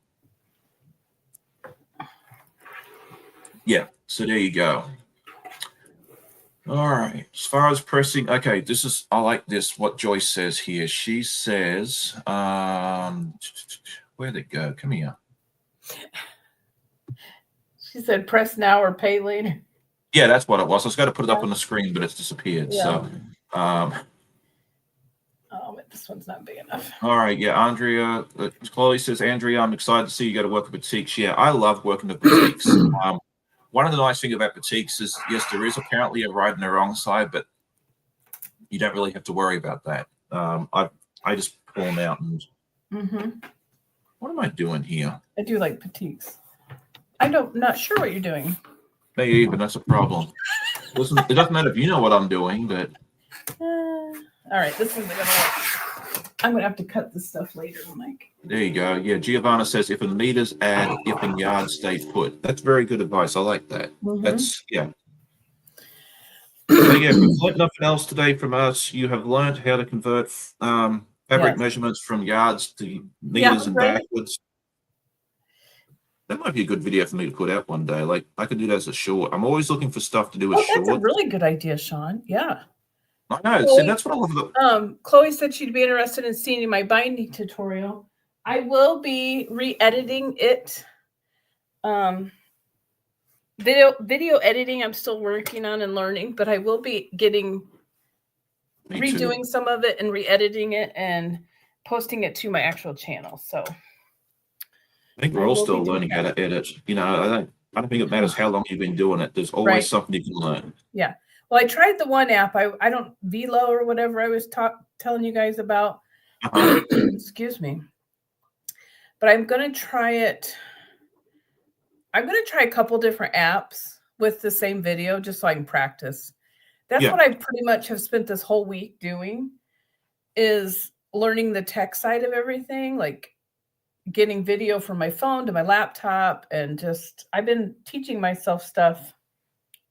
Yeah, so there you go. All right. As far as pressing, okay, I like this, what Joyce says here. She says, where'd it go? Come here. She said, press now or pay later. Yeah, that's what it was. I was going to put it up on the screen, but it's disappeared. Yeah. So, this one's not big enough. All right. Yeah, Andrea, Chloe says, Andrea, I'm excited to see you go to work with batiks. Yeah, I love working with batiks. One of the nice things about batiks is, yes, there is apparently a right and a wrong side, but you don't really have to worry about that. I just pull them out and. What am I doing here? I do like batiks. Not sure what you're doing. Me either. That's a problem. Listen, it doesn't matter if you know what I'm doing, but. All right, this one's gonna work. I'm gonna have to cut this stuff later, Mike. There you go. Yeah, Giovanna says, if in meters add, if in yards stay put. That's very good advice. I like that. That's So if you've learned nothing else today from us, you have learned how to convert fabric measurements from yards to meters and backwards. That might be a good video for me to put out one day. Like, I could do that as a short. I'm always looking for stuff to do as short. That's a really good idea, Sean. Yeah. I know. Chloe, see, that's what I love about. Chloe said she'd be interested in seeing my binding tutorial. I will be re-editing it. Video editing, I'm still working on and learning, but I will be redoing some of it and re-editing it and posting it to my actual channel. So I think we're all still learning how to edit. I don't think it matters how long you've been doing it. There's always something you can learn. Yeah. Well, I tried the one app. I don't Velo or whatever I was telling you guys about. Excuse me. But I'm going to try it. I'm going to try a couple different apps with the same video just so I can practice. That's what I pretty much have spent this whole week doing, is learning the tech side of everything, like getting video from my phone to my laptop, and just I've been teaching myself stuff,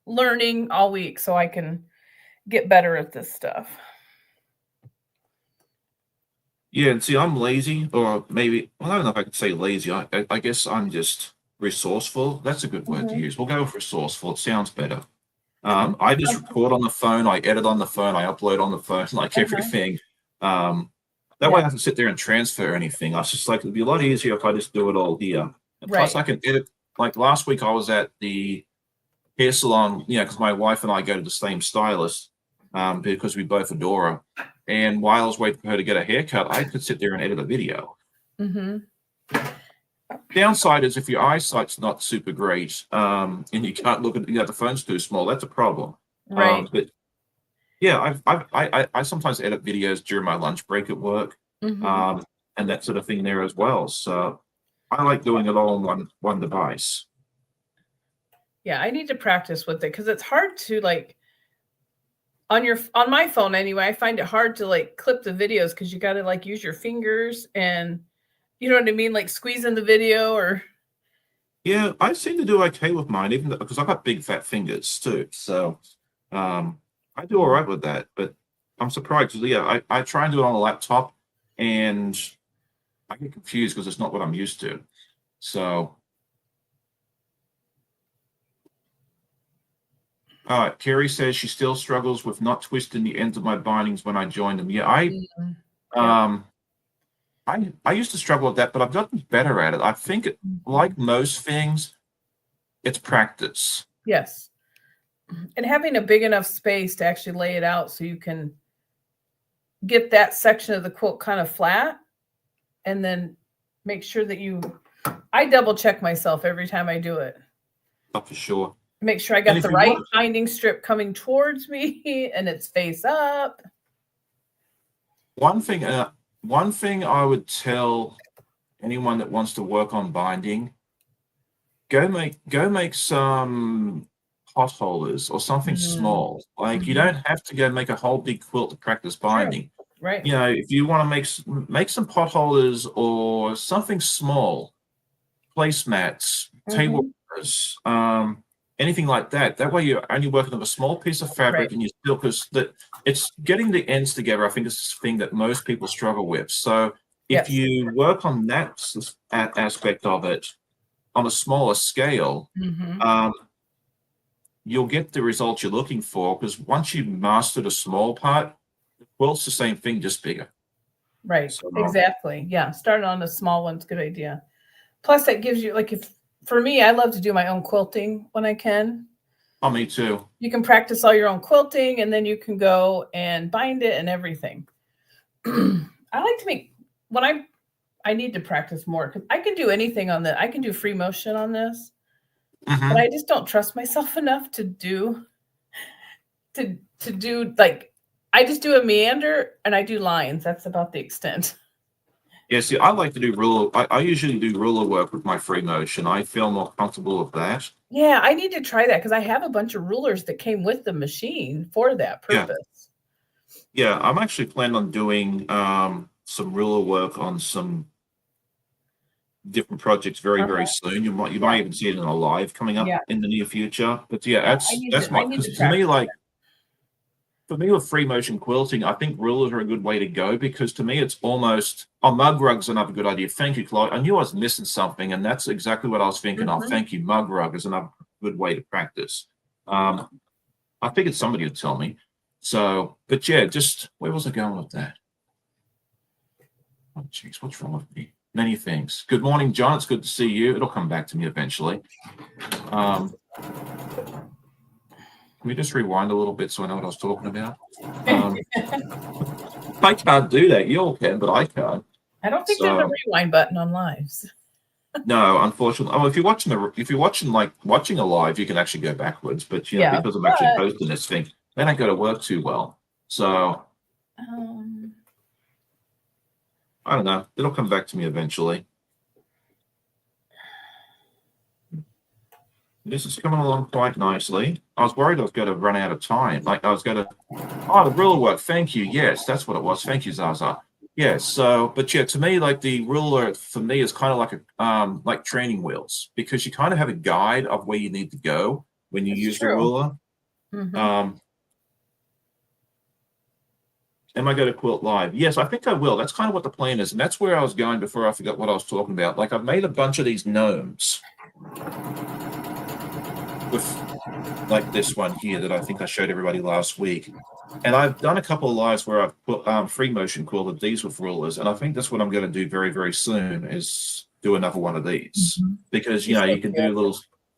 learning all week so I can get better at this stuff. Yeah, and see, I'm lazy, or maybe, well, I don't know if I could say lazy. I guess I'm just resourceful. That's a good word to use. We'll go with resourceful. It sounds better. I just record on the phone, I edit on the phone, I upload on the phone, like everything. That way I can sit there and transfer anything. I was just like, it'd be a lot easier if I just do it all here. And plus I can edit. Like last week I was at the hair salon, because my wife and I go to the same stylist, because we both adore her. And while I was waiting for her to get a haircut, I could sit there and edit a video. Downside is if your eyesight's not super great, and you can't look at, the phone's too small, that's a problem. Right. But yeah, I sometimes edit videos during my lunch break at work, and that sort of thing there as well. So I like doing it all on one device. Yeah, I need to practice with it because it's hard to like on my phone anyway. I find it hard to like clip the videos because you got to like use your fingers and you know what I mean, like squeezing the video or. Yeah, I seem to do okay with mine, even because I've got big fat fingers too. So I do all right with that, but I'm surprised because I try and do it on a laptop and I get confused because it's not what I'm used to. So Carrie says she still struggles with not twisting the ends of my bindings when I join them. Yeah, I used to struggle with that, but I've gotten better at it. I think, like most things, it's practice. Yes. And having a big enough space to actually lay it out so you can get that section of the quilt kind of flat and then make sure that I double check myself every time I do it. Oh, for sure. Make sure I got the right binding strip coming towards me and it's face up. One thing I would tell anyone that wants to work on binding, go make some potholders or something small. Like you don't have to go make a whole big quilt to practice binding. Right. If you want to make some potholders or something small, placemats, table runners, anything like that. That way you're only working with a small piece of fabric and you still, because it's getting the ends together, I think is the thing that most people struggle with. So if you work on that aspect of it on a smaller scale, you'll get the results you're looking for, because once you've mastered a small part, the quilt's the same thing, just bigger. Right. So, exactly. Yeah. Starting on a small one's a good idea. Plus that gives you, like, for me, I love to do my own quilting when I can. Oh, me too. You can practice all your own quilting and then you can go and bind it and everything. I like to make, when I need to practice more because I can do anything on that. I can do free motion on this, but I just don't trust myself enough to do like, I just do a meander and I do lines. That's about the extent. Yeah, see, I like to do ruler. I usually do ruler work with my free motion. I feel more comfortable with that. Yeah, I need to try that because I have a bunch of rulers that came with the machine for that purpose. Yeah, I'm actually planning on doing some ruler work on some different projects very soon. You might even see it in a live coming up in the near future. But that's my, because to me, like, for me with free motion quilting, I think rulers are a good way to go, because to me it's almost, mug rug's another good idea. Thank you, Chloe. I knew I was missing something, and that's exactly what I was thinking of. Thank you. Mug rug is another good way to practice. I figured somebody would tell me. So, but yeah, just where was I going with that? Oh, jeez, what's wrong with me? Many things. Good morning, John. It's good to see you. It'll come back to me eventually. Can we just rewind a little bit so I know what I was talking about? I can't do that. You all can, but I can't. I don't think there's a rewind button on lives. No, unfortunately. Oh, if you're watching watching a live, you can actually go backwards. But because I'm actually posting this thing, they don't go to work too well. So I don't know. It'll come back to me eventually. This is coming along quite nicely. I was worried I was going to run out of time. Like I was going to, the ruler work. Thank you. Yes, that's what it was. Thank you, Zaza. Yeah, so, but yeah, to me, like the ruler for me is kind of like training wheels, because you kind of have a guide of where you need to go when you It's use the true. ruler. Mm-hmm. Um, am I going to quilt live? Yes, I think I will. That's kind of what the plan is, and that's where I was going before I forgot what I was talking about. Like, I've made a bunch of these gnomes with like this one here that I think I showed everybody last week. And I've done a couple of lives where I've put free motion quilted these with rulers, and I think that's what I'm going to do very, very soon is do another one of these, Mm-hmm. because It's so you can do cute.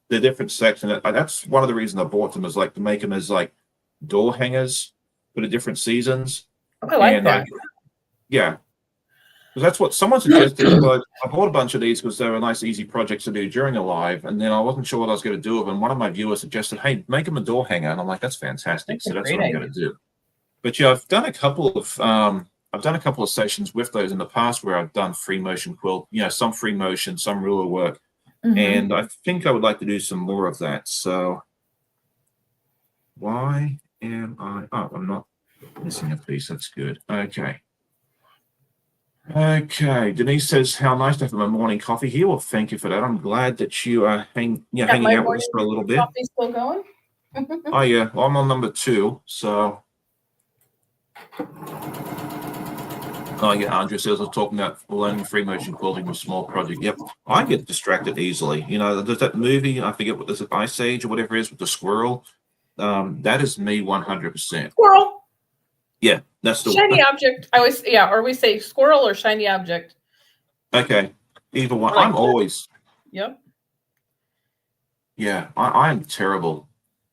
the different sections. That's one of the reasons I bought them, is like to make them as like door hangers for the different seasons. Oh, I like And that. yeah, because that's what someone suggested. But I bought a bunch of these because they were nice, easy projects to do during a live, and then I wasn't sure what I was going to do with them. One of my viewers suggested, "Hey, make them a door hanger," and I'm like, "That's fantastic!" That's So a that's great what I'm idea. going to do. But yeah, I've done a couple of sessions with those in the past where I've done free motion quilt, some free motion, some ruler work, Mm-hmm. and I think I would like to do some more of that. So why am I? Oh, I'm not missing a piece. That's good. Okay. Okay. Denise says, "How nice to have my morning coffee here." Well, thank you for that. I'm glad that you are hanging My out with us morning for a little bit. coffee's still going. Oh yeah, well, I'm on number 2, so. Oh yeah, Andrea says I was talking about learning free motion quilting with small project. Yep, I get distracted easily. There's that movie, I forget what is it, Ice Age or whatever it is, with the squirrel. That is me 100%. Squirrel. Yeah, that's the Shiny one. object. Or we say squirrel or shiny object. Okay, either one. Like, I'm always. yep. Yeah, I'm terrible.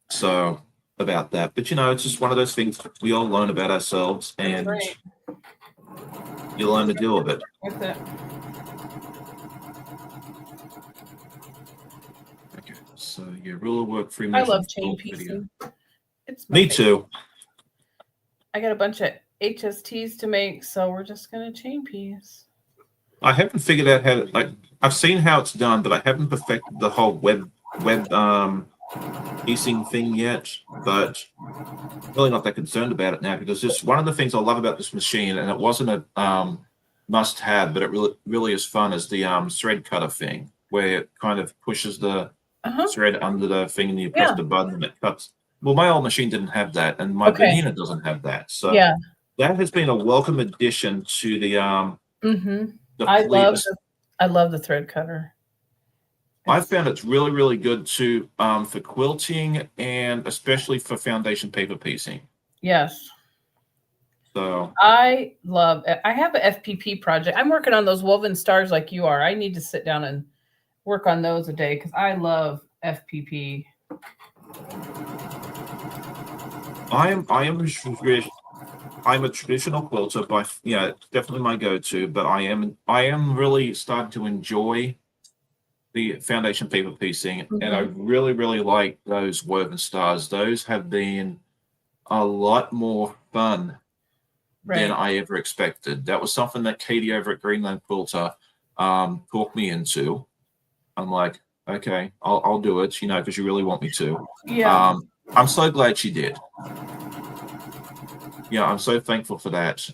So about that, but it's just one of those things we all learn about ourselves, and Right. you learn to deal with it. That's it. Okay, so yeah, ruler work, free I motion. love chain piecing. It's my Me favorite. too. I got a bunch of HSTs to make, so we're just gonna chain piece. I haven't figured out how to, like, I've seen how it's done, but I haven't perfected the whole web piecing thing yet. But really not that concerned about it now, because this one of the things I love about this machine, and it wasn't a must have, but it really is fun, is the thread cutter thing, where it kind of pushes the thread under the thing and you press the button and it cuts. Well, my old machine didn't have that, and my Vanina doesn't have that. So that has been a welcome addition to the I fleet. love the thread cutter. I found it's really, really good too for quilting, and especially for foundation paper piecing. Yes. So I love it. I have an FPP project. I'm working on those woven stars like you are. I need to sit down and work on those a day because I love FPP. I'm a traditional quilter, it's definitely my go-to, but I am really starting to enjoy the foundation paper piecing, and I really, really like those woven stars. Those have been a lot more fun than I ever expected. That was something that Katie over at Greenland Quilter talked me into. I'm like, okay, I'll do it, because you really want me to. Yeah. I'm so glad she did. Yeah, I'm so thankful for that.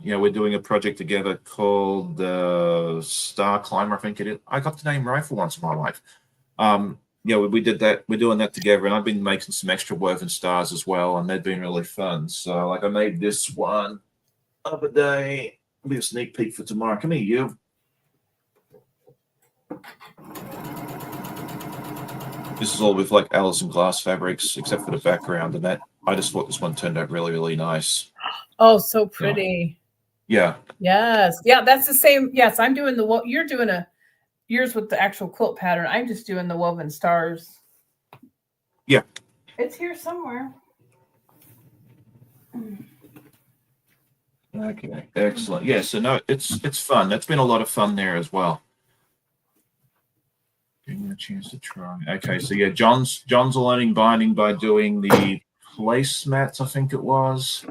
We're doing a project together called the Star Climber, I think it is. I got the name right for once in my life. We did that. We're doing that together, and I've been making some extra woven stars as well, and they've been really fun. So, like, I made this one other day. It'll be a sneak peek for tomorrow. Come here, you. This is all with like Allison glass fabrics, except for the background, and that I just thought this one turned out really, really nice. Oh, so pretty. Yeah. Yes. Yeah, that's the same. Yes, I'm doing you're doing yours with the actual quilt pattern. I'm just doing the woven stars. Yeah. It's here somewhere. Okay, excellent. Yeah, so no, it's fun. That's been a lot of fun there as well. Give me a chance to try. Okay, so yeah, John's learning binding by doing the placemats, I think it was.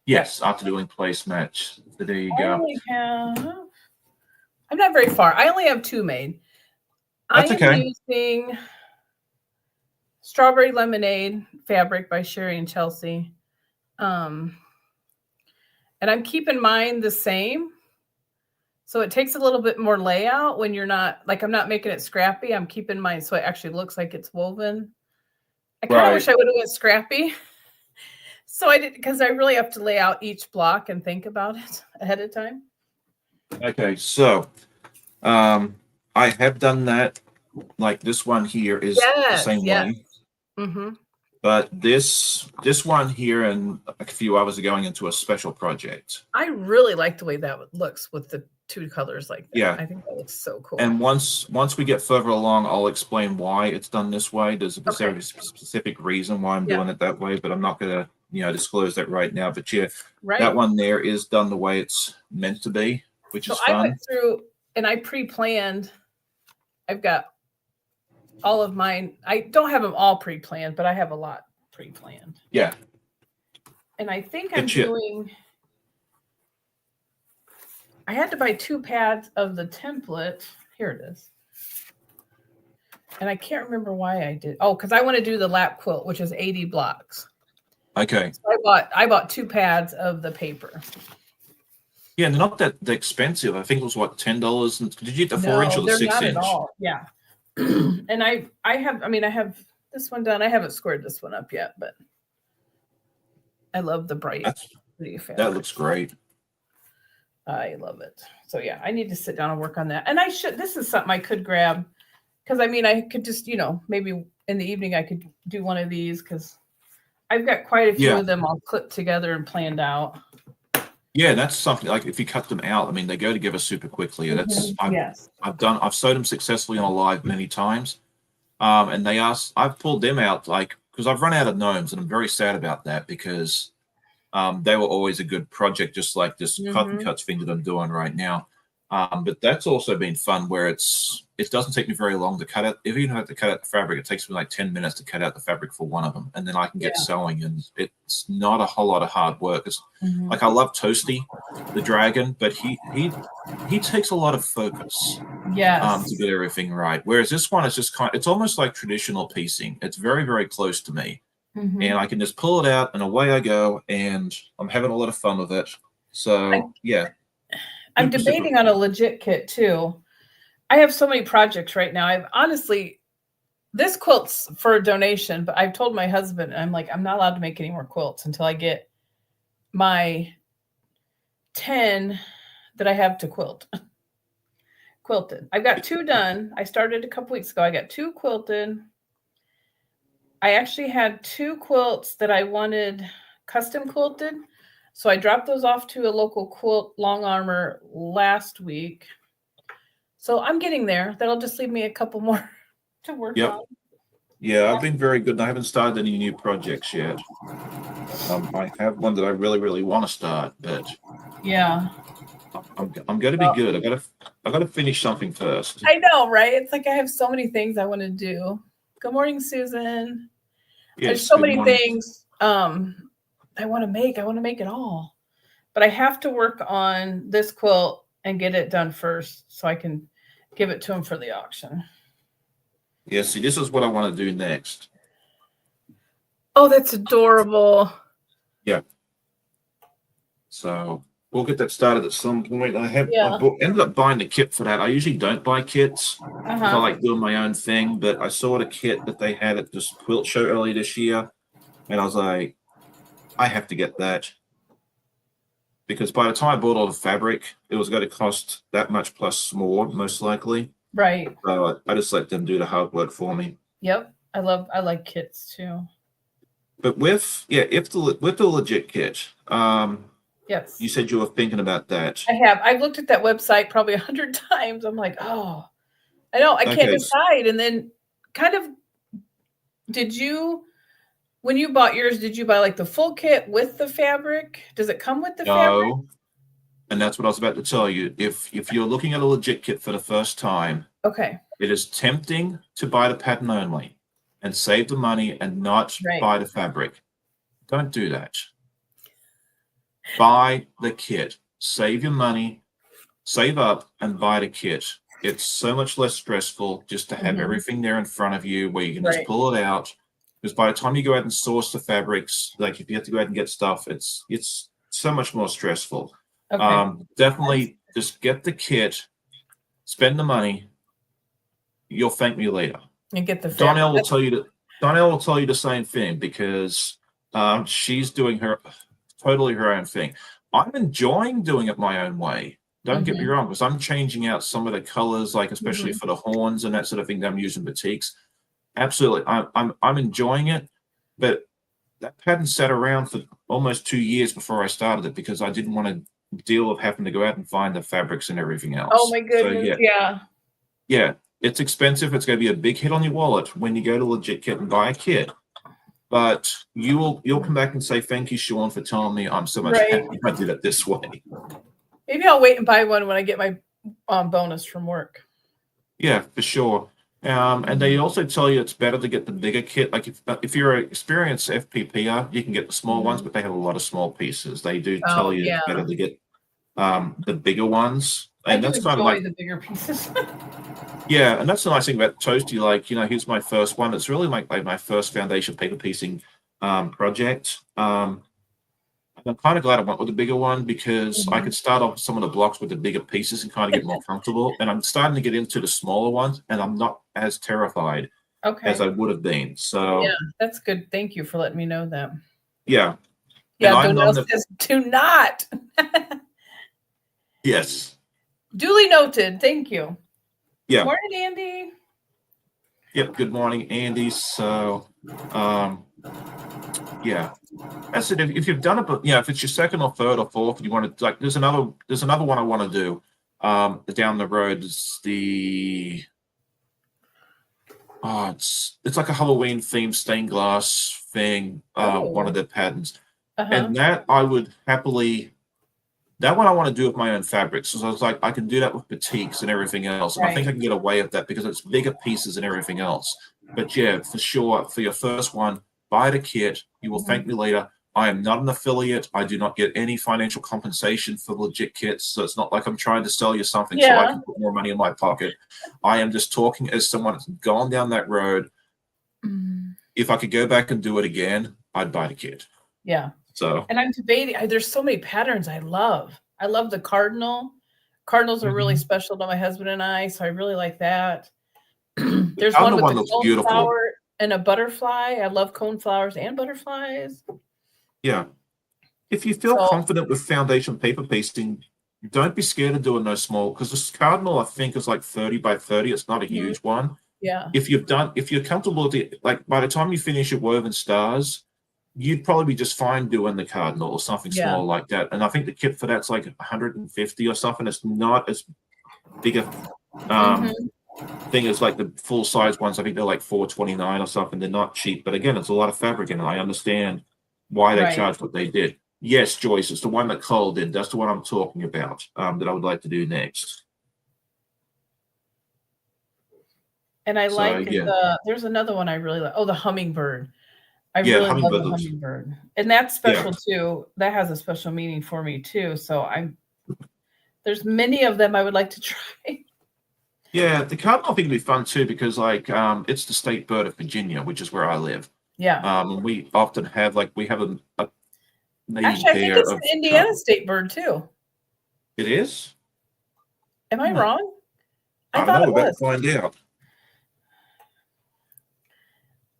Yes, after doing placemats. So there you go. I'm not very far. I only have 2 made. That's okay. I'm using Strawberry Lemonade fabric by Sherry and Chelsea. And I'm keeping mine the same. So it takes a little bit more layout when you're not, like, I'm not making it scrappy. I'm keeping mine so it actually looks like it's woven. I kind of wish I would have went scrappy. So I did, because I really have to lay out each block and think about it ahead of time. Okay, so I have done that. Like this one here is the same way. Mm-hmm. But this one here and a few others are going into a special project. I really like the way that looks with the two colors like that. Yeah. I think that looks so cool. And once we get further along, I'll explain why it's done this way. There's a specific reason why I'm doing it that way, but I'm not going to disclose that right now. But yeah, that one there is done the way it's meant to be, which is fun. I went through and I pre-planned. I've got all of mine. I don't have them all pre-planned, but I have a lot pre-planned. Yeah. And I think I'm doing, I had to buy 2 pads of the template. Here it is. And I can't remember why I did. Oh, because I want to do the lap quilt, which is 80 blocks. Okay. So I bought 2 pads of the paper. Yeah, not that expensive. I think it was what, $10. Did you get the 4-inch or the 6-inch? Not at all. Yeah. And I have this one done. I haven't squared this one up yet, but I love the bright. That looks great. I love it. So yeah, I need to sit down and work on that. And this is something I could grab because I could just, maybe in the evening I could do one of these because I've got quite a few of them all clipped together and planned out. Yeah, that's something like if you cut them out, they go together super quickly. That's I've sewed them successfully on a live many times. And I've pulled them out because I've run out of gnomes and I'm very sad about that because they were always a good project, just like this cut and cuts thing that I'm doing right now. But that's also been fun where it doesn't take me very long to cut out. If you don't have to cut out the fabric, it takes me like 10 minutes to cut out the fabric for one of them. And then I can get sewing and it's not a whole lot of hard work. It's like I love Toasty, the dragon, but he takes a lot of focus to get everything right. Whereas this one is just it's almost like traditional piecing. It's very, very close to me. And I can just pull it out and away I go. And I'm having a lot of fun with it. So, I'm debating on a legit kit too. I have so many projects right now. This quilt's for a donation, but I've told my husband, I'm like, I'm not allowed to make any more quilts until I get my 10 that I have to quilted. I've got 2 done. I started a couple weeks ago. I got 2 quilted. I actually had 2 quilts that I wanted custom quilted. So I dropped those off to a local quilt long armor last week. So I'm getting there. That'll just leave me a couple more to work on. Yeah, I've been very good. I haven't started any new projects yet. I have one that I really, really want to start, but I'm going to be good. I got to finish something first. I know, right? It's like I have so many things I want to do. Good morning, Susan. Yes, there's so many things I want to make. I want to make it all, but I have to work on this quilt and get it done first so I can give it to him for the auction. Yeah, see, this is what I want to do next. Oh, that's adorable. Yeah. So we'll get that started at some point. I ended up buying the kit for that. I usually don't buy kits. I like doing my own thing, but I saw the kit that they had at this quilt show earlier this year, and I was like, I have to get that. Because by the time I bought all the fabric, it was going to cost that much plus more, most likely. Right. So I just let them do the hard work for me. Yep. I like kits too. But with the legit kit, yes. You said you were thinking about that. I have. I've looked at that website probably 100 times. I'm like, oh, I know. I can't decide. And then kind of, when you bought yours, did you buy like the full kit with the fabric? Does it come with the fabric? No. And that's what I was about to tell you. If you're looking at a legit kit for the first time, it is tempting to buy the pattern only and save the money and not buy the fabric. Don't do that. Buy the kit. Save your money, save up, and buy the kit. It's so much less stressful just to have everything there in front of you where you can just pull it out. Because by the time you go out and source the fabrics, like if you have to go out and get stuff, it's so much more stressful. Okay. Definitely just get the kit, spend the money. You'll thank me later. And get the fabric. Donnell will tell you the same thing because she's doing totally her own thing. I'm enjoying doing it my own way. Don't get me wrong, because I'm changing out some of the colors, like especially for the horns and that sort of thing that I'm using batiks. Absolutely, I'm enjoying it, but that pattern sat around for almost 2 years before I started it because I didn't want to deal with having to go out and find the fabrics and everything else. Oh my goodness, so, yeah, it's expensive. It's going to be a big hit on your wallet when you go to Legit Kit and buy a kit. But you'll come back and say, thank you, Sean, for telling me I'm so much happy I did it this way. Maybe I'll wait and buy one when I get my bonus from work. Yeah, for sure. And they also tell you it's better to get the bigger kit. Like if you're an experienced FPPer, you can get the small ones, but they have a lot of small pieces. They do tell you it's better to get the bigger ones. And that's kind of like the bigger pieces. Yeah, and that's the nice thing about Toasty. Like, here's my first one. It's really like my first foundation paper piecing project. And I'm kind of glad I went with the bigger one because I could start off some of the blocks with the bigger pieces and kind of get more comfortable. And I'm starting to get into the smaller ones, and I'm not as terrified as I would have been. So yeah, that's good. Thank you for letting me know that. Yeah. Yeah, Donnell says do not. Yes. Duly noted. Thank you. Yeah. Morning, Andy. Yep. Good morning, Andy. So, yeah, that's it. If you've done it, but if it's your second or third or fourth, you want to there's another one I want to do. Down the road is the it's like a Halloween themed stained glass thing. One of the patterns, and that I would happily. That one I want to do with my own fabrics. So I was like, I can do that with batiks and everything else. And I think I can get away with that because it's bigger pieces and everything else. But yeah, for sure, for your first one, buy the kit. You will thank me later. I am not an affiliate. I do not get any financial compensation for Legit Kits. So it's not like I'm trying to sell you something so I can put more money in my pocket. I am just talking as someone that's gone down that road. If I could go back and do it again, I'd buy the kit. Yeah. So, and I'm debating. There's so many patterns I love. I love the cardinal. Cardinals are really special to my husband and I, so I really like that. There's one with a cone flower and a butterfly. I love cone flowers and butterflies. Yeah. If you feel confident with foundation paper pasting, don't be scared of doing those small, because this cardinal I think is like 30 by 30. It's not a huge one. Yeah. If you're comfortable with it, like by the time you finish your woven stars, you'd probably be just fine doing the cardinal or something small like that. And I think the kit for that's like 150 or something. It's not as big a thing as like the full size ones. I think they're like $429 or something. They're not cheap, but again, it's a lot of fabric, and I understand why they charged what they did. Yes, Joyce, it's the one that Cole did. That's the one I'm talking about that I would like to do next. And I like there's another one I really like. Oh, the hummingbird. I really love the hummingbird. And that's special too. That has a special meaning for me too. So there's many of them I would like to try. Yeah, the cardinal thing would be fun too because it's the state bird of Virginia, which is where I live. Yeah. And we often have we have a actually, I think it's an Indiana state bird too. It is? Am I wrong? I thought it was. We're about to find out.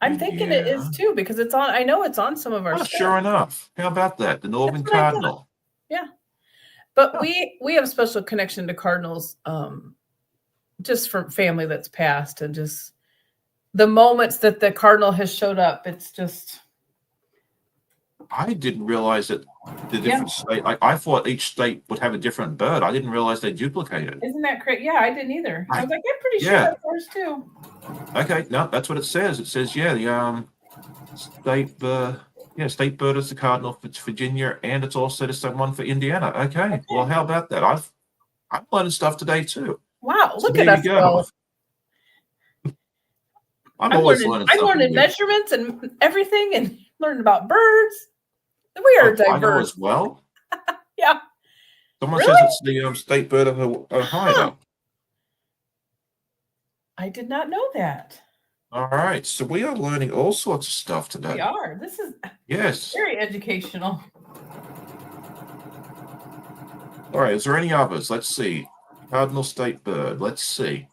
I'm thinking it is too because it's on. I know it's on some of our stuff. Sure enough. How about that? The Northern Cardinal. Yeah, but we have a special connection to cardinals, just from family that's passed, and just the moments that the cardinal has showed up. It's just. I didn't realize that the different state. I thought each state would have a different bird. I didn't realize they duplicated. Isn't that crazy? Yeah, I didn't either. I was like, I'm pretty sure that's ours too. Okay, no, that's what it says. It says, the state bird is the cardinal for Virginia, and it's also the same one for Indiana. Okay. Well, how about that? I'm learning stuff today too. Wow, look at us go. I'm always learning. I'm learning measurements and everything, and learning about birds. We are diverse. I know as well. Yeah. Someone says it's the state bird of Ohio. Huh. I did not know that. All right. So we are learning all sorts of stuff today. We are. This is very educational. All right, is there any others? Let's see. Cardinal state bird. Let's see.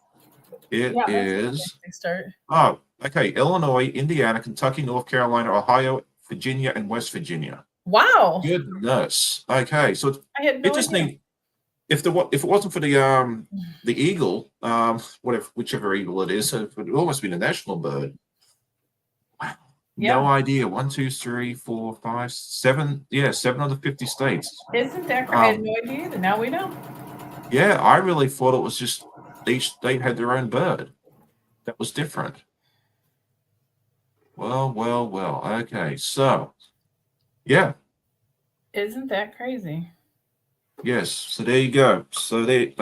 It Yeah, that's an is. interesting start. Oh, okay. Illinois, Indiana, Kentucky, North Carolina, Ohio, Virginia, and West Virginia. Wow. Goodness. Okay, so I had it no just idea. need if it wasn't for the eagle, whichever eagle it is, it would almost be the national bird. Wow. No Yeah. idea. 1, 2, 3, 4, 5, 7. Yeah, 7 of the 50 states. Isn't that crazy? I had no idea either. Now we know. Yeah, I really thought it was just each state had their own bird. That was different. Well, well, well. Okay, so yeah. Isn't that crazy? Yes. So there you go. So they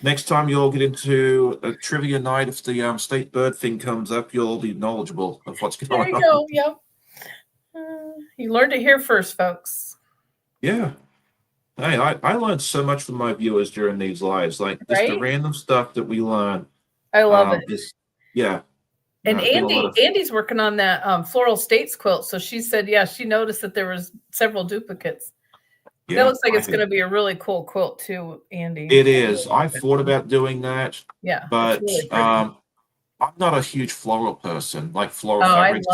next time you'll get into a trivia night, if the state bird thing comes up, you'll be knowledgeable of what's going on. There you go. Yep. You learned it here first, folks. Yeah. Hey, I learned so much from my viewers during these lives, like just the random stuff that we learn. I love it. Yeah. And Andy's working on that floral states quilt. So she said, yeah, she noticed that there was several duplicates. Yeah, that looks like it's going to be a really cool quilt too, Andy. It is. I thought about doing that. Yeah. But really I'm not a huge floral person, like floral fabrics.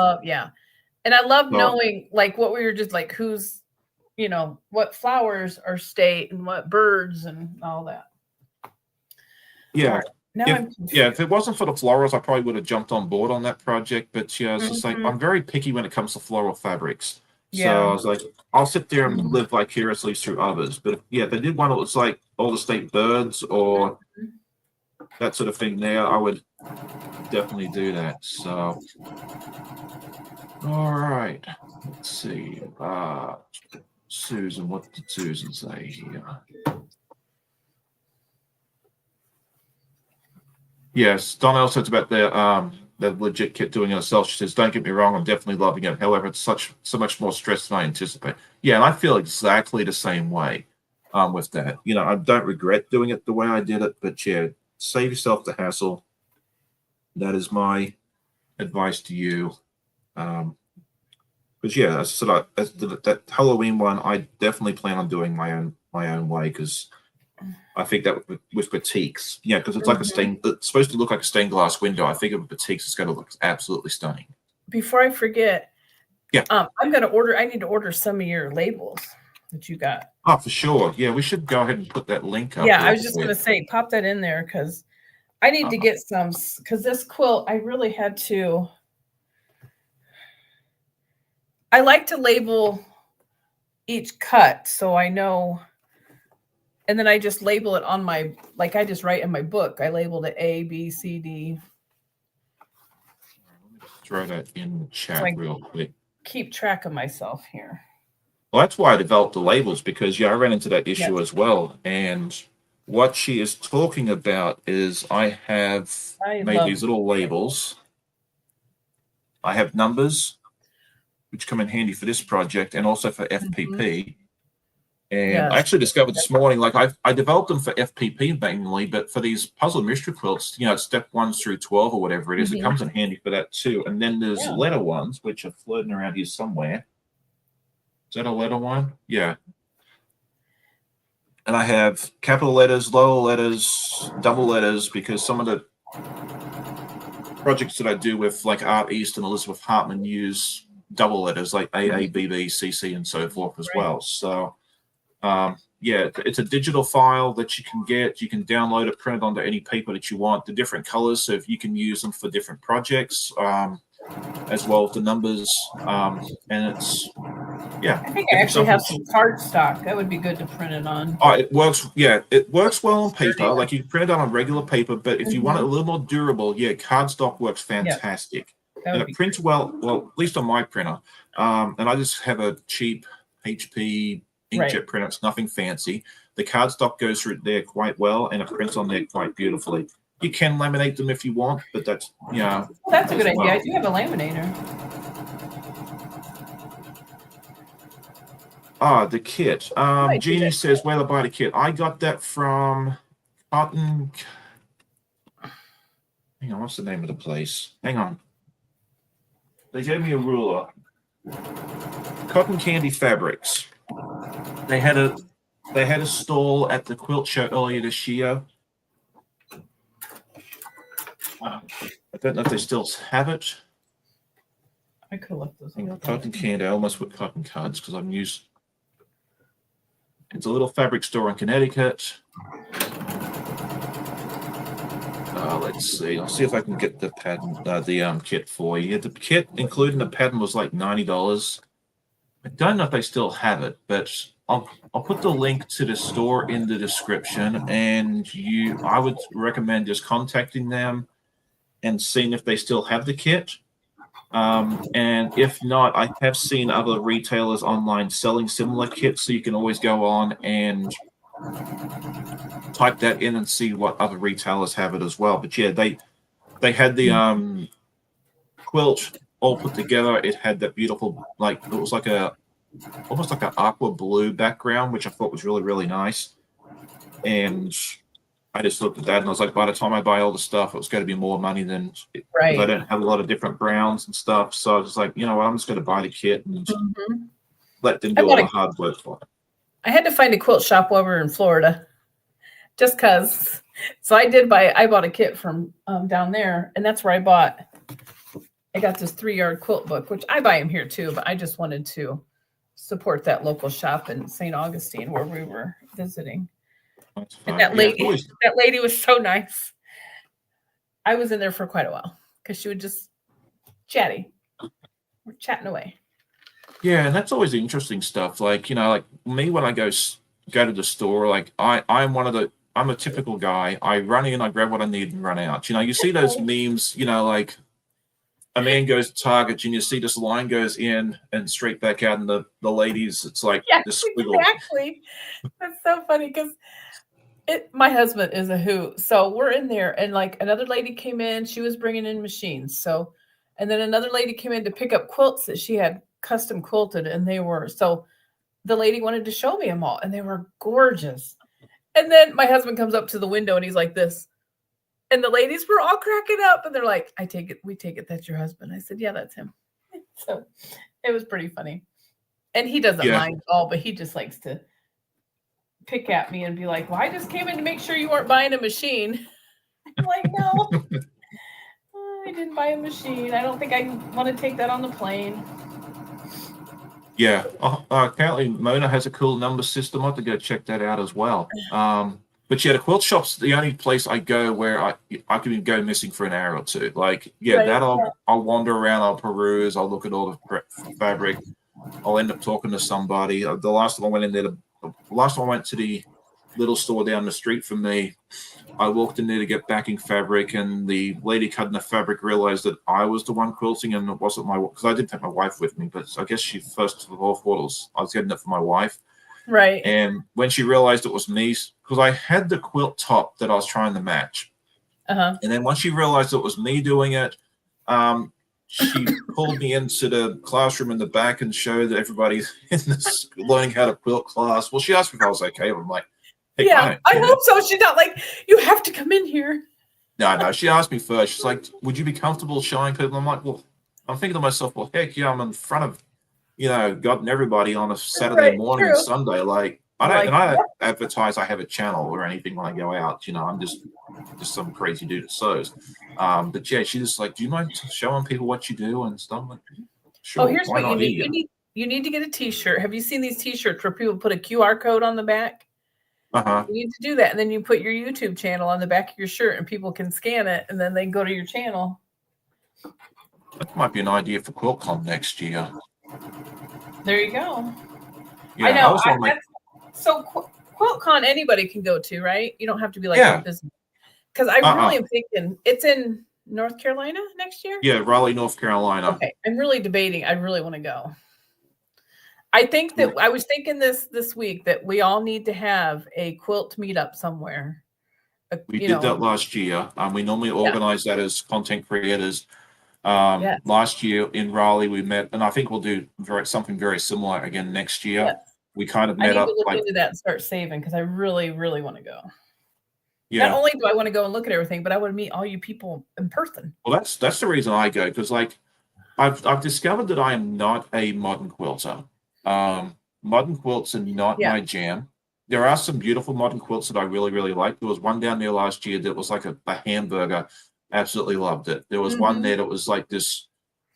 And I love knowing like what we were just like, who's, what flowers are state and what birds and all that. Yeah. If it wasn't for the florals, I probably would have jumped on board on that project. But yeah, it's just like I'm very picky when it comes to floral fabrics. So I was like, I'll sit there and live vicariously through others. But if they did one that was like all the state birds or that sort of thing there, I would definitely do that. So all right. Let's see. Susan, what did Susan say here? Yes, Donnell says about the legit kit doing it herself. She says, "Don't get me wrong, I'm definitely loving it. However, it's so much more stress than I anticipate." Yeah, and I feel exactly the same way with that. I don't regret doing it the way I did it, but yeah, save yourself the hassle. That is my advice to you. Because yeah, as I said, that Halloween one, I definitely plan on doing my own way because I think that with batiks, because it's like it's supposed to look like a stained glass window. I think with batiks, it's going to look absolutely stunning. Before I forget, I'm going to order. I need to order some of your labels that you got. Oh, for sure. Yeah, we should go ahead and put that link up. Yeah, I was just going to say, pop that in there because I need to get some. Because this quilt, I really had to. I like to label each cut so I know. And then I just label it on my, like I just write in my book. I labeled it A, B, C, D. Let me throw that in the chat real quick. Keep track of myself here. Well, that's why I developed the labels because, I ran into that issue as well. And what she is talking about is I have made these little labels. I have numbers, which come in handy for this project and also for FPP. And I actually discovered this morning, like I developed them for FPP mainly, but for these puzzle mystery quilts, it's step 1 through 12 or whatever it is. It comes in handy for that too. And then there's letter ones, which are floating around here somewhere. Is that a letter one? Yeah. And I have capital letters, lower letters, double letters, because some of the projects that I do with like Art East and Elizabeth Hartman use double letters like AA, BB, CC, and so forth as well. So it's a digital file that you can get. You can download it, print it onto any paper that you want, the different colors, so if you can use them for different projects, as well as the numbers. And it's, I think I actually have some cardstock. That would be good to print it on. It works. Yeah, it works well on paper. Like you can print it out on regular paper, but if you want it a little more durable, cardstock works fantastic. And it prints well, at least on my printer. And I just have a cheap HP inkjet printer. It's nothing fancy. The cardstock goes through there quite well, and it prints on there quite beautifully. You can laminate them if you want, but that's Well, that's a good idea. I do have a laminator. The kit. Jeannie says, "Where to buy the kit?" I got that from Cotton. Hang on, what's the name of the place? Hang on. They gave me a ruler. Cotton Candy Fabrics. They had a They had a stall at the quilt show earlier this year. I don't know if they still have it. I could have left those. Cotton candy. I almost put cotton cards because I'm used. It's a little fabric store in Connecticut. Let's see. I'll see if I can get the pattern, the kit for you. The kit, including the pattern, was like $90. I don't know if they still have it, but I'll put the link to the store in the description, and I would recommend just contacting them and seeing if they still have the kit. And if not, I have seen other retailers online selling similar kits, so you can always go on and type that in and see what other retailers have it as well. But yeah, they had the quilt all put together. It had that beautiful, like, it was like almost like an aqua blue background, which I thought was really, really nice. And I just looked at that and I was like, by the time I buy all the stuff, it was going to be more money than, right. I don't have a lot of different browns and stuff. So I was just like, you know what, I'm just going to buy the kit and let them do all the hard work for it. I had to find a quilt shop over in Florida just because. So I bought a kit from down there, and that's where I got this 3-yard quilt book, which I buy them here too, but I just wanted to support that local shop in St. Augustine where we were visiting. And that lady was so nice. I was in there for quite a while because she would just we're chatting away. Yeah, and that's always interesting stuff. Like, you know, like me when I go to the store, like I'm a typical guy. I run in, I grab what I need and run out. You know, you see those memes, you know, like a man goes to Target and you see this line goes in and straight back out, and the ladies, it's like this squiggle. Exactly. That's so funny because my husband is a hoot. So we're in there, and like another lady came in, she was bringing in machines. So, and then another lady came in to pick up quilts that she had custom quilted, and so the lady wanted to show me them all, and they were gorgeous. And then my husband comes up to the window and he's like this, and the ladies were all cracking up, and they're like, we take it that's your husband. I said, yeah, that's him. So it was pretty funny. And he doesn't mind at all, but he just likes to pick at me and be like, well, I just came in to make sure you weren't buying a machine. I'm like, no, I didn't buy a machine. I don't think I want to take that on the plane. Yeah, apparently Mona has a cool number system. I have to go check that out as well. But yeah, the quilt shop's the only place I go where I can go missing for an hour or two. Like, I'll wander around, I'll peruse, I'll look at all the fabric. I'll end up talking to somebody. The last time I went to the little store down the street from me, I walked in there to get backing fabric, and the lady cutting the fabric realized that I was the one quilting, and it wasn't because I didn't have my wife with me, but I guess she first of all thought I was getting it for my wife. Right. And when she realized it was me, because I had the quilt top that I was trying to match. And then once she realized it was me doing it, she pulled me into the classroom in the back and showed everybody in this learning how to quilt class. Well, she asked me if I was okay. I'm like, hey, I hope so. She's not like, you have to come in here. No. She asked me first. She's like, would you be comfortable showing people? I'm like, well, I'm thinking to myself, well, heck yeah, I'm in front of, God and everybody on a Saturday morning and Sunday. Like, I don't advertise I have a channel or anything when I go out. I'm just some crazy dude that sews. But yeah, she's just like, do you mind showing people what you do and stuff? Like, sure. Here's what you need. You need to get a T-shirt. Have you seen these T-shirts where people put a QR code on the back? You need to do that, and then you put your YouTube channel on the back of your shirt, and people can scan it, and then they can go to your channel. That might be an idea for QuiltCon next year. There you go. Yeah, I know. So QuiltCon anybody can go to, right? You don't have to be like a business. Because I really am thinking it's in North Carolina next year. Yeah, Raleigh, North Carolina. Okay, I'm really debating. I really want to go. I think that I was thinking this week that we all need to have a quilt meetup somewhere. We did that last year. We normally organize that as content creators. Last year in Raleigh, we met, and I think we'll do something very similar again next year. Yes. We kind of met up. I need to look into that and start saving because I really, really want to go. Yeah. Not only do I want to go and look at everything, but I want to meet all you people in person. Well, that's the reason I go, because I've discovered that I am not a modern quilter. Modern quilts are not my jam. there are some beautiful modern quilts that I really, really like. There was one down there last year that was like a hamburger. Absolutely loved it. There was one there that was like this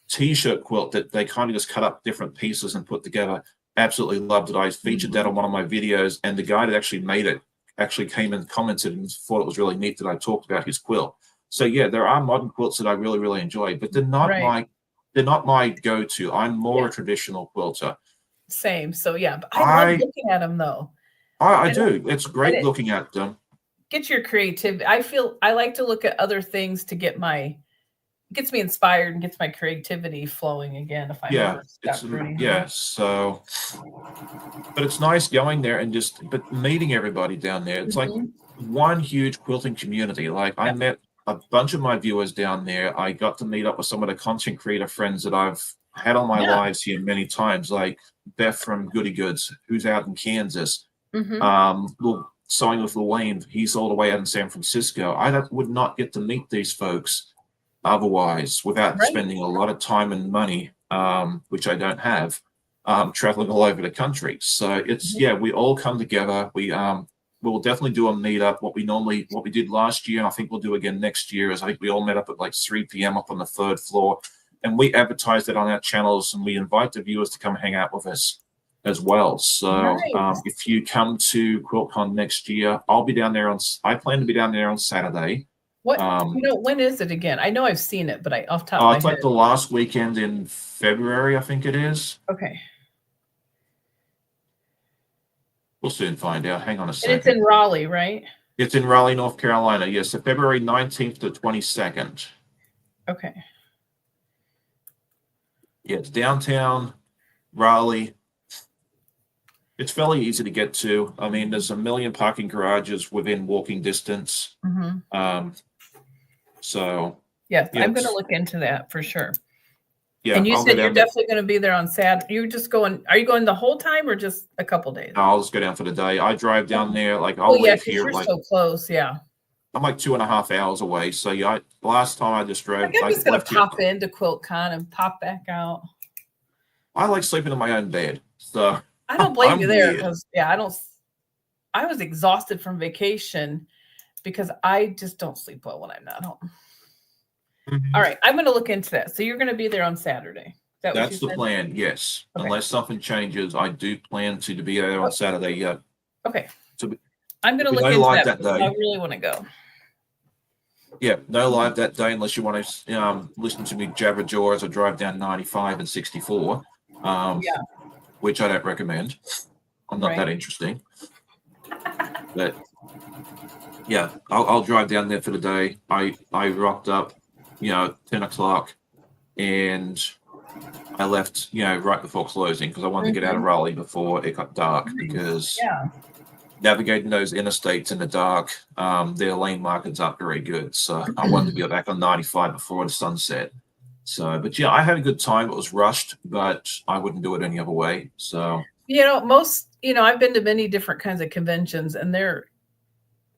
t-shirt quilt that they kind of just cut up different pieces and put together. Absolutely loved it. I featured that on one of my videos, and the guy that actually made it actually came and commented and thought it was really neat that I talked about his quilt. So yeah, there are modern quilts that I really, really enjoy, but they're not my go-to. I'm more a traditional quilter. Same. So yeah, but I love looking at them though. I do. It's great looking at them. Get your creativity. I like to look at other things to get gets me inspired and gets my creativity flowing again. If I So, but it's nice going there and but meeting everybody down there. It's like one huge quilting community. Like I met a bunch of my viewers down there. I got to meet up with some of the content creator friends that I've had on my lives here many times, like Beth from Goody Goods, who's out in Kansas. Sewing with Wayne, he's all the way out in San Francisco. I would not get to meet these folks otherwise without spending a lot of time and money, which I don't have, traveling all over the country. So it's we all come together. We'll definitely do a meetup. What we did last year, and I think we'll do again next year, is I think we all met up at like 3 p.m. up on the 3rd floor, and we advertised it on our channels, and we invite the viewers to come hang out with us as well. So if you come to QuiltCon next year, I'll be down there I plan to be down there on Saturday. What when is it again? I know I've seen it, but off top of my head. It's like the last weekend in February, I think it is. Okay. We'll soon find out. Hang on a second. And it's in Raleigh, right? It's in Raleigh, North Carolina. Yes, so February 19th to 22nd. Okay. Yeah, it's downtown Raleigh. It's fairly easy to get to. I mean, there's a million parking garages within walking distance. So yes, I'm going to look into that for sure. Yeah, and you said you're definitely going to be there on Saturday. Are you going the whole time or just a couple days? I'll just go down for the day. I drive down there. Like I'll leave here. You're so close. Yeah. I'm like 2.5 hours away. So yeah, last time I just drove. I'm just going to pop into QuiltCon and pop back out. I like sleeping in my own bed. So I don't blame you there because I was exhausted from vacation because I just don't sleep well when I'm not home. All right, I'm going to look into that. So you're going to be there on Saturday. That's the plan, yes. Okay. Unless something changes, I do plan to be there on Saturday. Yeah. Okay. So I'm going to look into that because I really want to go. Yeah, no live that day unless you want to listen to me jabber jaw as I drive down 95 and 64. Which I don't recommend. I'm not that interesting. But yeah, I'll drive down there for the day. I rocked up, 10 o'clock, and I left, right before closing because I wanted to get out of Raleigh before it got dark because navigating those interstates in the dark, their lane markings aren't very good. So I wanted to be back on 95 before the sunset. So, but yeah, I had a good time. It was rushed, but I wouldn't do it any other way. So, I've been to many different kinds of conventions and they're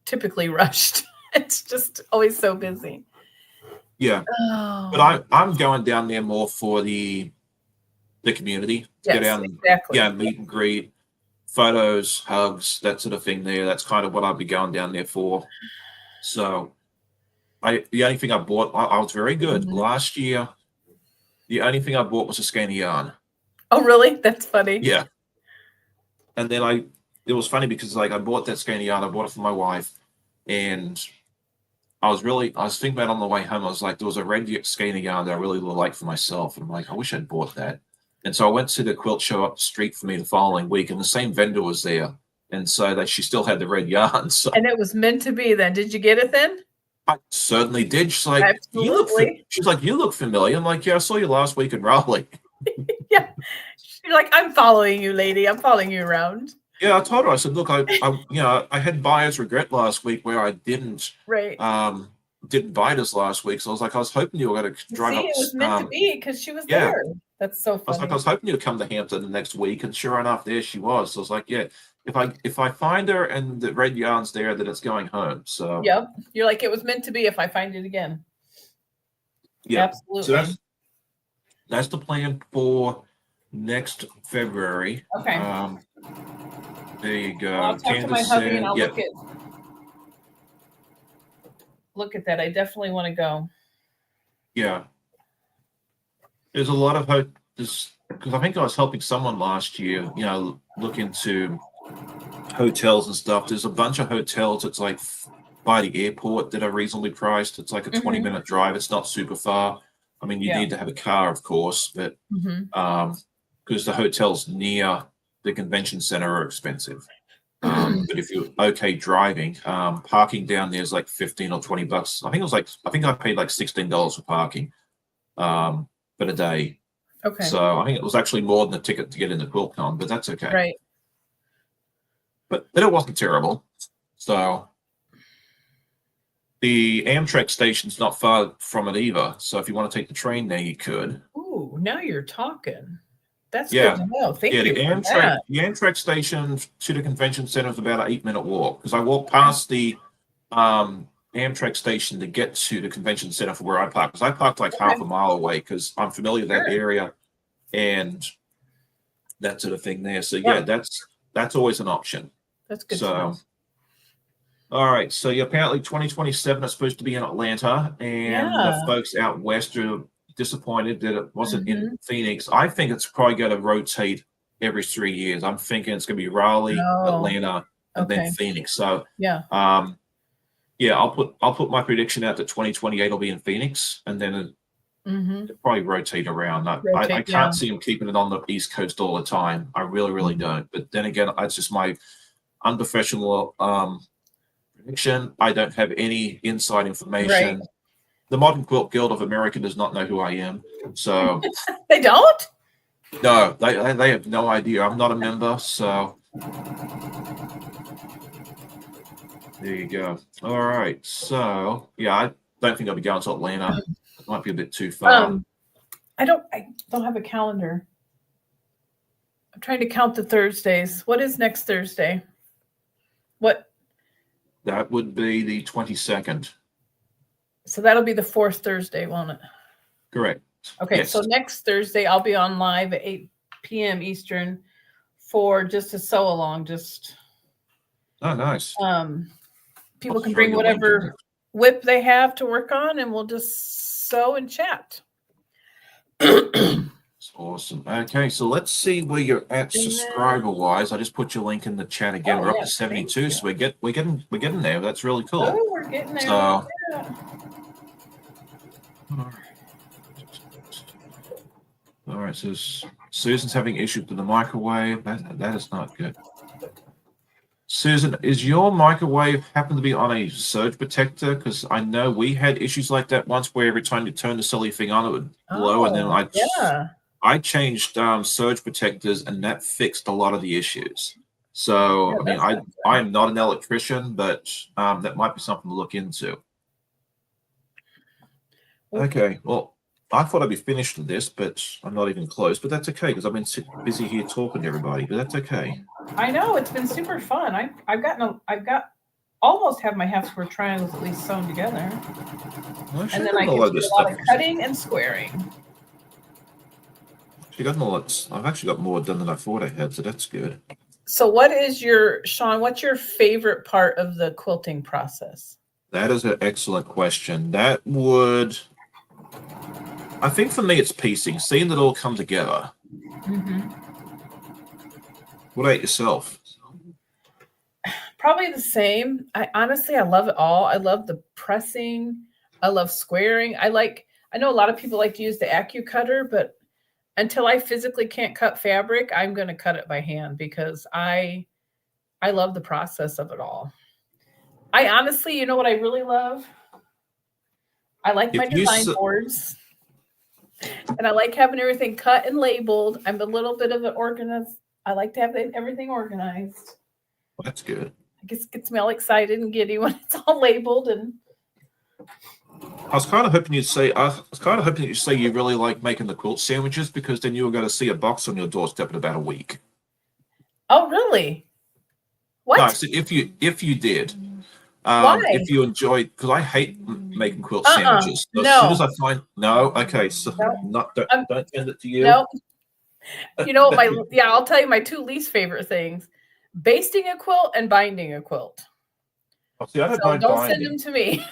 typically rushed. It's just always so busy. Yeah. Oh. But I'm going down there more for the community. Yes, go down, exactly. Yeah, meet and greet, photos, hugs, that sort of thing there. That's kind of what I'll be going down there for. So the only thing I bought, I was very good. Last year, the only thing I bought was a skein of yarn. Oh, really? That's funny. Yeah. And then it was funny because I bought that skein of yarn, I bought it for my wife, and I was thinking about it on the way home. I was like, there was a red skein of yarn that I really would like for myself. And I'm like, I wish I'd bought that. And so I went to the quilt show up the street for me the following week, and the same vendor was there. And so she still had the red yarn. So. And it was meant to be then. Did you get it then? I certainly did. She's like, you look familiar. I'm like, yeah, I saw you last week in Raleigh. Yeah. She's like, I'm following you, lady. I'm following you around. Yeah, I told her. I said, look, I had buyer's regret last week where I didn't buy this last week. So I was hoping you were going to drive up. It was meant to be because she was there. That's so funny. I was hoping you'd come to Hampton the next week, and sure enough, there she was. So I was like, yeah, if I find her and the red yarn's there, then it's going home. So yep, you're like, it was meant to be. If I find it again, yeah, absolutely. So that's the plan for next February. Okay. There you go. I'll talk to my Candace hubby and said, I'll yep. look at that. I definitely want to go. Yeah. There's a lot of hope. Because I think I was helping someone last year, look into hotels and stuff. There's a bunch of hotels that's like by the airport that are reasonably priced. It's like a 20-minute drive. It's not super far. I mean, you need to have a car, of course, but because the hotels near the convention center are expensive. But if you're okay driving, parking down there is like $15 or $20. I think I paid like $16 for parking, but a day. Okay. So I think it was actually more than a ticket to get into QuiltCon, but that's okay. Right. But it wasn't terrible. So the Amtrak station's not far from it either. So if you want to take the train there, you could. Ooh, now you're talking. That's good to know. Thank you. The Amtrak station to the convention center is about an 8-minute walk, because I walked past the Amtrak station to get to the convention center for where I parked. Because I parked like half a mile away because I'm familiar with that area and that sort of thing there. So yeah, that's always an option. That's good to know. All right. So apparently 2027 is supposed to be in Atlanta, and the folks out west are disappointed that it wasn't in Phoenix. I think it's probably going to rotate every 3 years. I'm thinking it's going to be Raleigh, Atlanta, and then Phoenix. So I'll put my prediction out that 2028 will be in Phoenix, and then it'll probably rotate around. I can't see them keeping it on the East Coast all the time. I really don't. But then again, that's just my unprofessional prediction. I don't have any inside information. Right. The Modern Quilt Guild of America does not know who I am. So they don't? No, they have no idea. I'm not a member, so there you go. All right. So yeah, I don't think I'll be going to Atlanta. It might be a bit too far. I don't have a calendar. I'm trying to count the Thursdays. What is next Thursday? What? That would be the 22nd. So that'll be the fourth Thursday, won't it? Correct. Okay, yes. So next Thursday, I'll be on live at 8 p.m. Eastern for just a sew along. Oh, nice. People can bring whatever whip they have to work on, and we'll just sew and chat. That's awesome. Okay, so let's see where you're at subscriber-wise. I just put your link in the chat again. We're up to 72, so we're getting there. That's really cool. Oh, we're getting there. So, all right, so Susan's having issues with the microwave. That is not good. Susan, is your microwave happen to be on a surge protector? Because I know we had issues like that once, where every time you turn the silly thing on, it would blow, and then I changed surge protectors, and that fixed a lot of the issues. So I mean, I am not an electrician, but that might be something to look into. Okay, well, I thought I'd be finished with this, but I'm not even close. But that's okay, because I've been busy here talking to everybody. But that's okay. I know, it's been super fun. I've got almost have my half square triangles at least sewn together, and then I can do a lot of cutting and squaring. I've actually got more done than I thought I had, so that's good. So Sean, what's your favorite part of the quilting process? That is an excellent question. I think for me, it's piecing, seeing it all come together. What about yourself? Probably the same. I love it all. I love the pressing. I love squaring. I know a lot of people like to use the AccuCutter, but until I physically can't cut fabric, I'm going to cut it by hand, because I love the process of it all. I honestly, you know what I really love? I like my design boards, and I like having everything cut and labeled. I'm a little bit of an organist. I like to have everything organized. Well, that's good. I guess it gets me all excited and giddy when it's all labeled. And I was kind of hoping you'd say you really like making the quilt sandwiches, because then you were going to see a box on your doorstep in about a week. Oh, really? What? No, so if you did, if you enjoyed, because I hate making quilt sandwiches. So as soon as I find okay, so don't send it to you. No. You know I'll tell you my two least favorite things. basting a quilt and binding a quilt. Oh, see, I don't So mind don't binding. send them to me.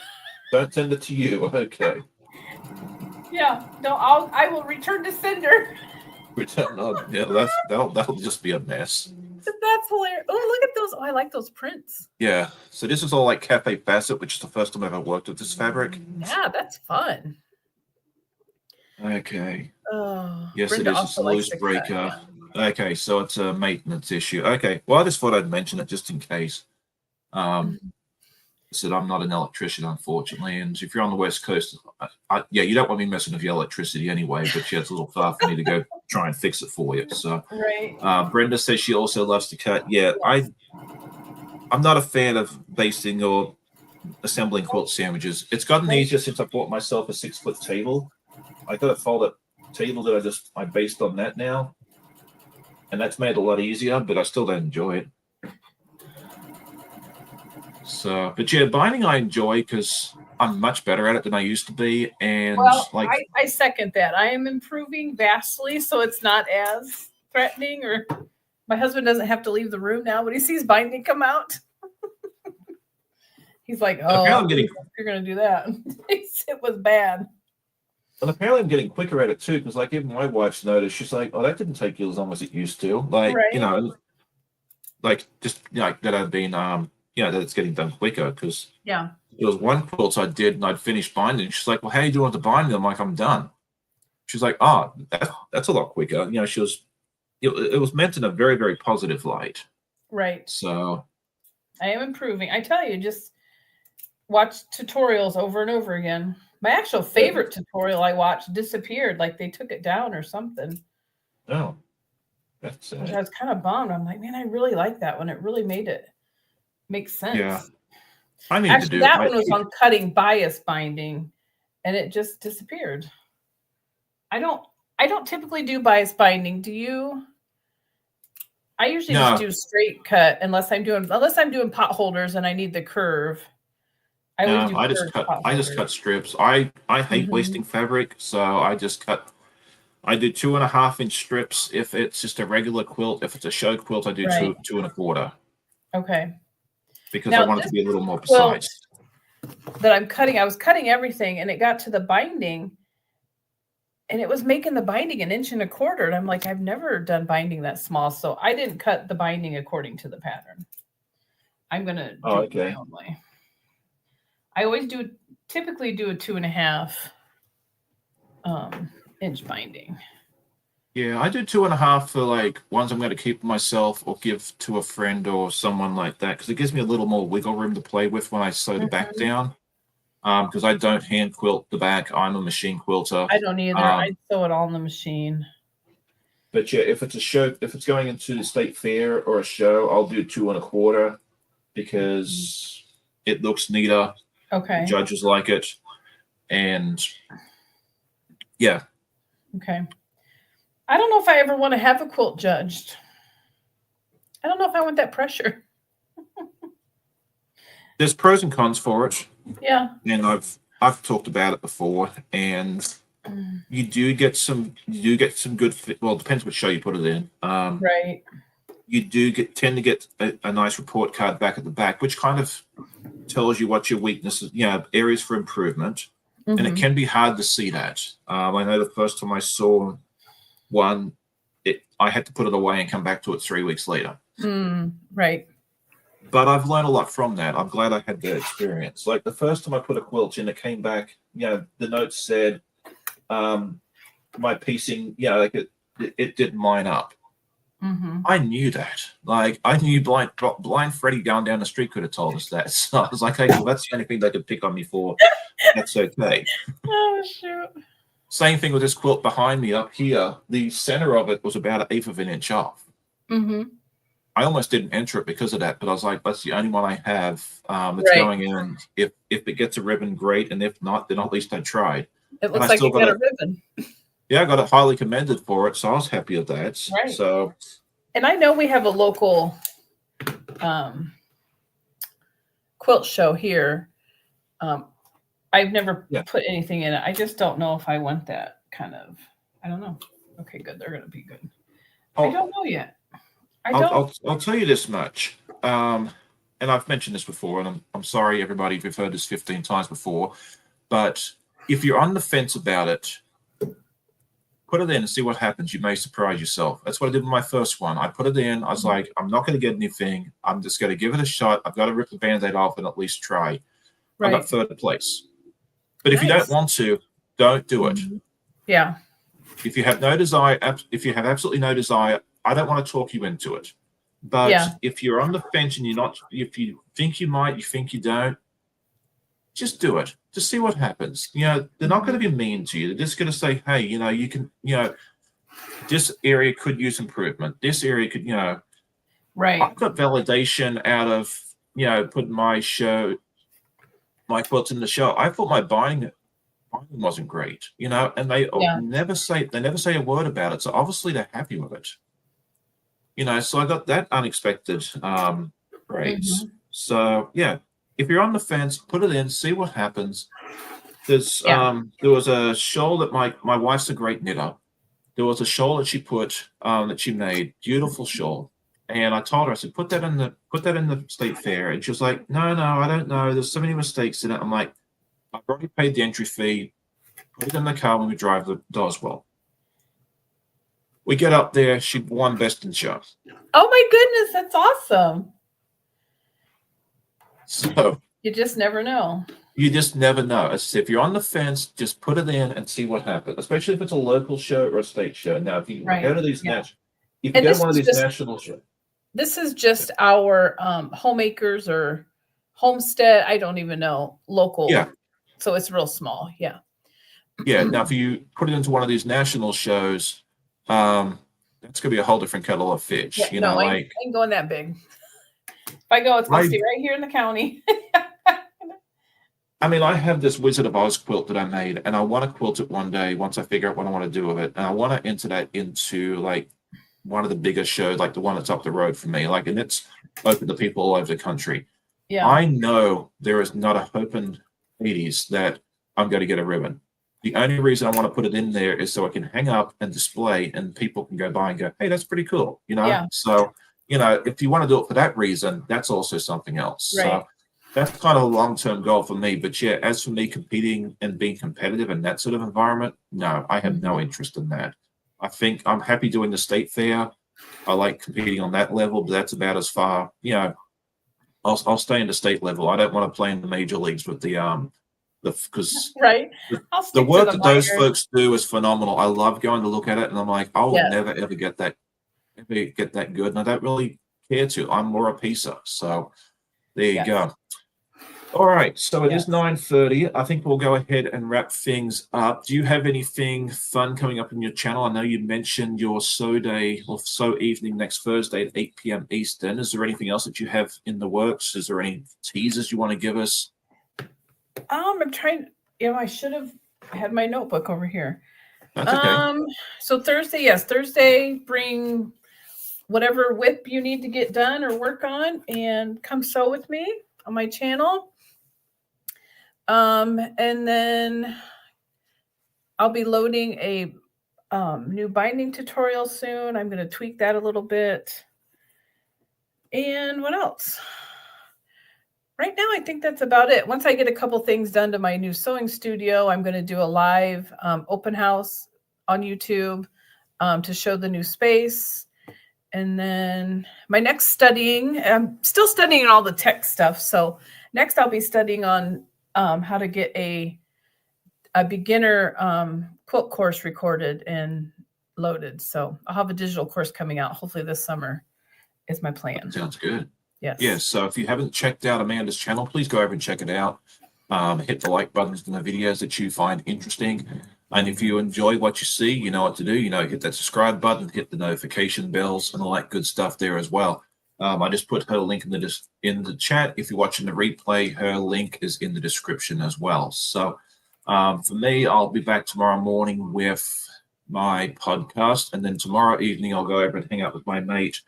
Don't send it to you. Okay. Yeah, no, I will return to sender. Return. Oh, yeah, that'll just be a mess. That's hilarious. Oh, look at those. Oh, I like those prints. Yeah. So this is all like Cafe Facet, which is the first time I've ever worked with this fabric. Yeah, that's fun. Okay. Oh, Yes, Brenda it is. It's a also likes loose to cut, breaker. yeah. Okay, so it's a maintenance issue. Okay. Well, I just thought I'd mention it just in case. Said I'm not an electrician, unfortunately, and if you're on the West Coast, yeah, you don't want me messing with your electricity anyway. But yeah, it's a little far for me to go try and fix it for you. So, Right. Brenda says she also loves to cut. Yeah, I'm not a fan of basting or assembling quilt sandwiches. It's gotten easier since I bought myself a 6-foot table. I got a fold-up table that I based on that now, and that's made it a lot easier. But I still don't enjoy it. So, but yeah, binding I enjoy because I'm much better at it than I used to be, and Well, like I second that. I am improving vastly, so it's not as threatening. Or my husband doesn't have to leave the room now when he sees binding come out. He's like, "Oh, you're going to do that." It was bad. And apparently, I'm getting quicker at it too, because like even my wife's noticed. She's like, "Oh, that didn't take you as long as it used to." Like right. like just that I've been that it's getting done quicker because yeah, there was one quilt I did and I'd finished binding. She's like, "Well, how you doing with the binding?" I'm like, "I'm done." She's like, "Oh, that's a lot quicker." She was. It was meant in a very, very positive light. Right. So I am improving. I tell you, just watch tutorials over and over again. My actual favorite tutorial I watched disappeared, like they took it down or something. Oh, that's which I was kind of bummed. I'm like, man, I really like that one. It really made it make sense. Yeah. I need Actually, to do that one was on cutting bias binding, and it just disappeared. I don't typically do bias binding. Do you? I usually just do straight cut unless I'm doing pot holders and I need the curve. I just cut strips. I hate wasting fabric, so I just cut. I do 2.5-inch strips if it's just a regular quilt. If it's a show quilt, I do 2.25. Okay. Because I want it to be a little more precise. That I'm cutting, I was cutting everything, and it got to the binding, and it was making the binding 1.25 inches. And I'm like, I've never done binding that small, so I didn't cut the binding according to the pattern. I'm gonna do it my own way. I always typically do a 2.5 inch binding. Yeah, I do 2.5 for like ones I'm going to keep myself or give to a friend or someone like that because it gives me a little more wiggle room to play with when I sew the back down. Because I don't hand quilt the back. I'm a machine quilter. I don't either. I sew it all in the machine. But yeah, if it's a show, if it's going into the state fair or a show, I'll do 2.25 because it looks neater. Okay. The judges like it, and yeah. Okay. I don't know if I ever want to have a quilt judged. I don't know if I want that pressure. There's pros and cons for it. Yeah. And I've talked about it before, and you do get some good fit. Well, it depends what show you put it in. Right. You do tend to get a nice report card back at the back, which kind of tells you what your weaknesses, areas for improvement. And it can be hard to see that. I know the first time I saw one, I had to put it away and come back to it 3 weeks later. Right. But I've learned a lot from that. I'm glad I had that experience. Like the first time I put a quilt in, it came back, the notes said my piecing, like it didn't line up. I knew that. Like I knew blind Freddie going down the street could have told us that. So I was like, hey, well, that's the only thing they could pick on me for. That's okay. Oh, shoot. Same thing with this quilt behind me up here. The center of it was about 1/8 of an inch off. I almost didn't enter it because of that, but I was like, that's the only one I have that's going in. If it gets a ribbon, great. And if not, then at least I tried. It looks like you got a ribbon. Yeah, I got it highly commended for it, so I was happy with that. Right. So, and I know we have a local quilt show here. I've never put anything in it. I just don't know if I want that kind of. I don't know. Okay, good. They're going to be good. I don't know yet. I don't. I'll tell you this much. And I've mentioned this before, and I'm sorry, everybody, if you've heard this 15 times before, but if you're on the fence about it, put it in and see what happens. You may surprise yourself. That's what I did with my first one. I put it in. I was like, I'm not going to get anything. I'm just going to give it a shot. I've got to rip the Band-Aid off and at least try. I got third place. But if you don't want to, don't do it. Yeah. If you have no desire, if you have absolutely no desire, I don't want to talk you into it. But if you're on the fence and you're not, if you think you might, you think you don't, just do it. Just see what happens. You know, they're not going to be mean to you. They're just going to say, hey, you know, you can, you know, this area could use improvement. This area could, you know, I've got validation out of, you know, putting my quilts in the show. I thought my binding wasn't great, you know, and they never say a word about it. So obviously they're happy with it. You know, so I got that unexpected praise. So yeah, if you're on the fence, put it in, see what happens. There's there was a shawl that my wife's a great knitter. There was a shawl that she put that she made, beautiful shawl. And I told her, I said, put that in the state fair. And she was like, no, I don't know. There's so many mistakes in it. I'm like, I've already paid the entry fee. Put it in the car when we drive to Doswell. We get up there. She won best in show. Oh my goodness, that's awesome. So you just never know. You just never know. If you're on the fence, just put it in and see what happens. Especially if it's a local show or a state show. Now, if you go to these national, if you go to one of these national shows. This is just our homemakers or homestead. I don't even know, local. Yeah. So it's real small. Yeah. Yeah. Now, if you put it into one of these national shows, that's gonna be a whole different kettle of fish. Yeah, you know, I ain't going that big. If I go, it's gonna stay right here in the county. I mean, I have this Wizard of Oz quilt that I made, and I want to quilt it one day once I figure out what I want to do with it. And I want to enter that into like one of the bigger shows, like the one that's up the road from me. Like, and it's open to people all over the country. Yeah. I know there is not a hope in Hades that I'm going to get a ribbon. The only reason I want to put it in there is so I can hang up and display, and people can go by and go, hey, that's pretty cool. You know? Yeah. So, you know, if you want to do it for that reason, that's also something else. Right. So that's kind of a long-term goal for me. But yeah, as for me competing and being competitive in that sort of environment, no, I have no interest in that. I think I'm happy doing the state fair. I like competing on that level, but that's about as far, you know, I'll stay in the state level. I don't want to play in the major leagues with because the work that those folks do is phenomenal. I love going to look at it, and I'm like, I will never ever get that good, and I don't really care to. I'm more a piecer. So there you go. All right, so it is 9:30. I think we'll go ahead and wrap things up. Do you have anything fun coming up in your channel? I know you mentioned your sew day or sew evening next Thursday at 8 p.m. Eastern. Is there anything else that you have in the works? Is there any teasers you want to give us? I'm trying. You know, I should have had my notebook over here. That's okay. So Thursday, bring whatever whip you need to get done or work on, and come sew with me on my channel. And then I'll be loading a new binding tutorial soon. I'm going to tweak that a little bit. And what else? Right now, I think that's about it. Once I get a couple things done to my new sewing studio, I'm going to do a live open house on YouTube to show the new space. And then my next studying, I'm still studying all the tech stuff. So next I'll be studying on how to get a beginner quilt course recorded and loaded. So I'll have a digital course coming out hopefully this summer is my plan. That sounds good. Yes. Yes. So if you haven't checked out Amanda's channel, please go over and check it out. Hit the like buttons on the videos that you find interesting. And if you enjoy what you see, you know what to do. You know, hit that subscribe button, hit the notification bells, and all that good stuff there as well. I just put her link in the chat. If you're watching the replay, her link is in the description as well. So for me, I'll be back tomorrow morning with my podcast. And then tomorrow evening, I'll go over and hang out with my mate,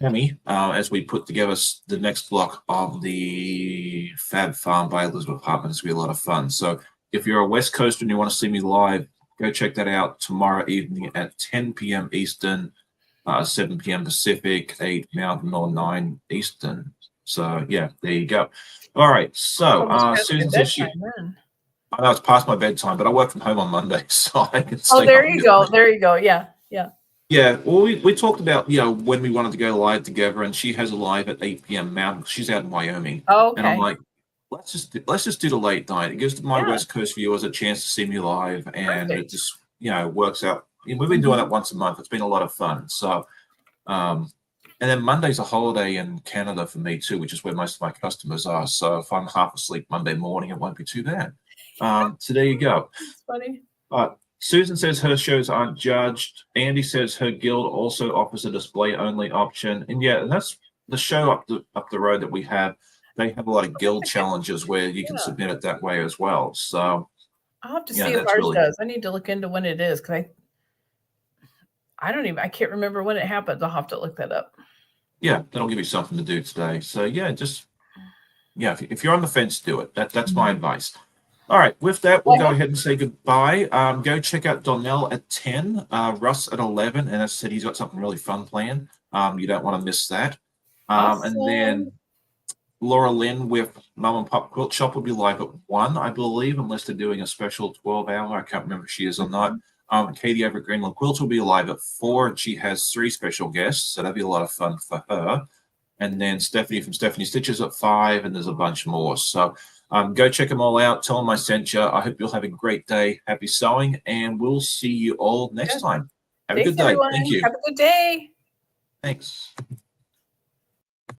Tammy, as we put together the next block of the Fab Farm by Elizabeth Hartman. It's going to be a lot of fun. So if you're a West Coaster and you want to see me live, go check that out tomorrow evening at 10 p.m. Eastern. 7 p.m. Pacific, 8 Mountain, or 9 Eastern. So yeah, there you go. All right. So Susan says she. I know it's past my bedtime, but I work from home on Monday, so I can stay. Oh, there you go. There you go. Yeah, yeah. Yeah. Well, we talked about when we wanted to go live together, and she has a live at 8 p.m. Mountain. She's out in Wyoming. Oh, okay. And I'm like, let's just do the late night. It gives my West Coast viewers a chance to see me live, and it just works out. We've been doing that once a month. It's been a lot of fun. So, and then Monday's a holiday in Canada for me too, which is where most of my customers are. So if I'm half asleep Monday morning, it won't be too bad. So there you go. That's funny. Susan says her shows aren't judged. Andy says her guild also offers a display-only option, and and that's the show up the road that we have. They have a lot of guild challenges where you can submit it that way as well. So I'll have to see if ours does. I need to look into when it is because I can't remember when it happened. I'll have to look that up. Yeah, that'll give you something to do today. So if you're on the fence, do it. That's my advice. All right, with that, we'll go ahead and say goodbye. Go check out Donnell at 10, Russ at 11, and as I said, he's got something really fun planned. You don't want to miss that. And then Laura Lynn with Mum and Pop Quilt Shop will be live at 1, I believe, unless they're doing a special 12-hour. I can't remember if she is or not. Katie over at Greenland Quilts will be live at 4, and she has 3 special guests, so that'll be a lot of fun for her. And then Stephanie from Stephanie Stitches at 5, and there's a bunch more. So go check them all out. Tell them I sent you. I hope you'll have a great day. Happy sewing, and we'll see you all next time. Have a good day. Everyone. Thank you. Have a good day. Thanks.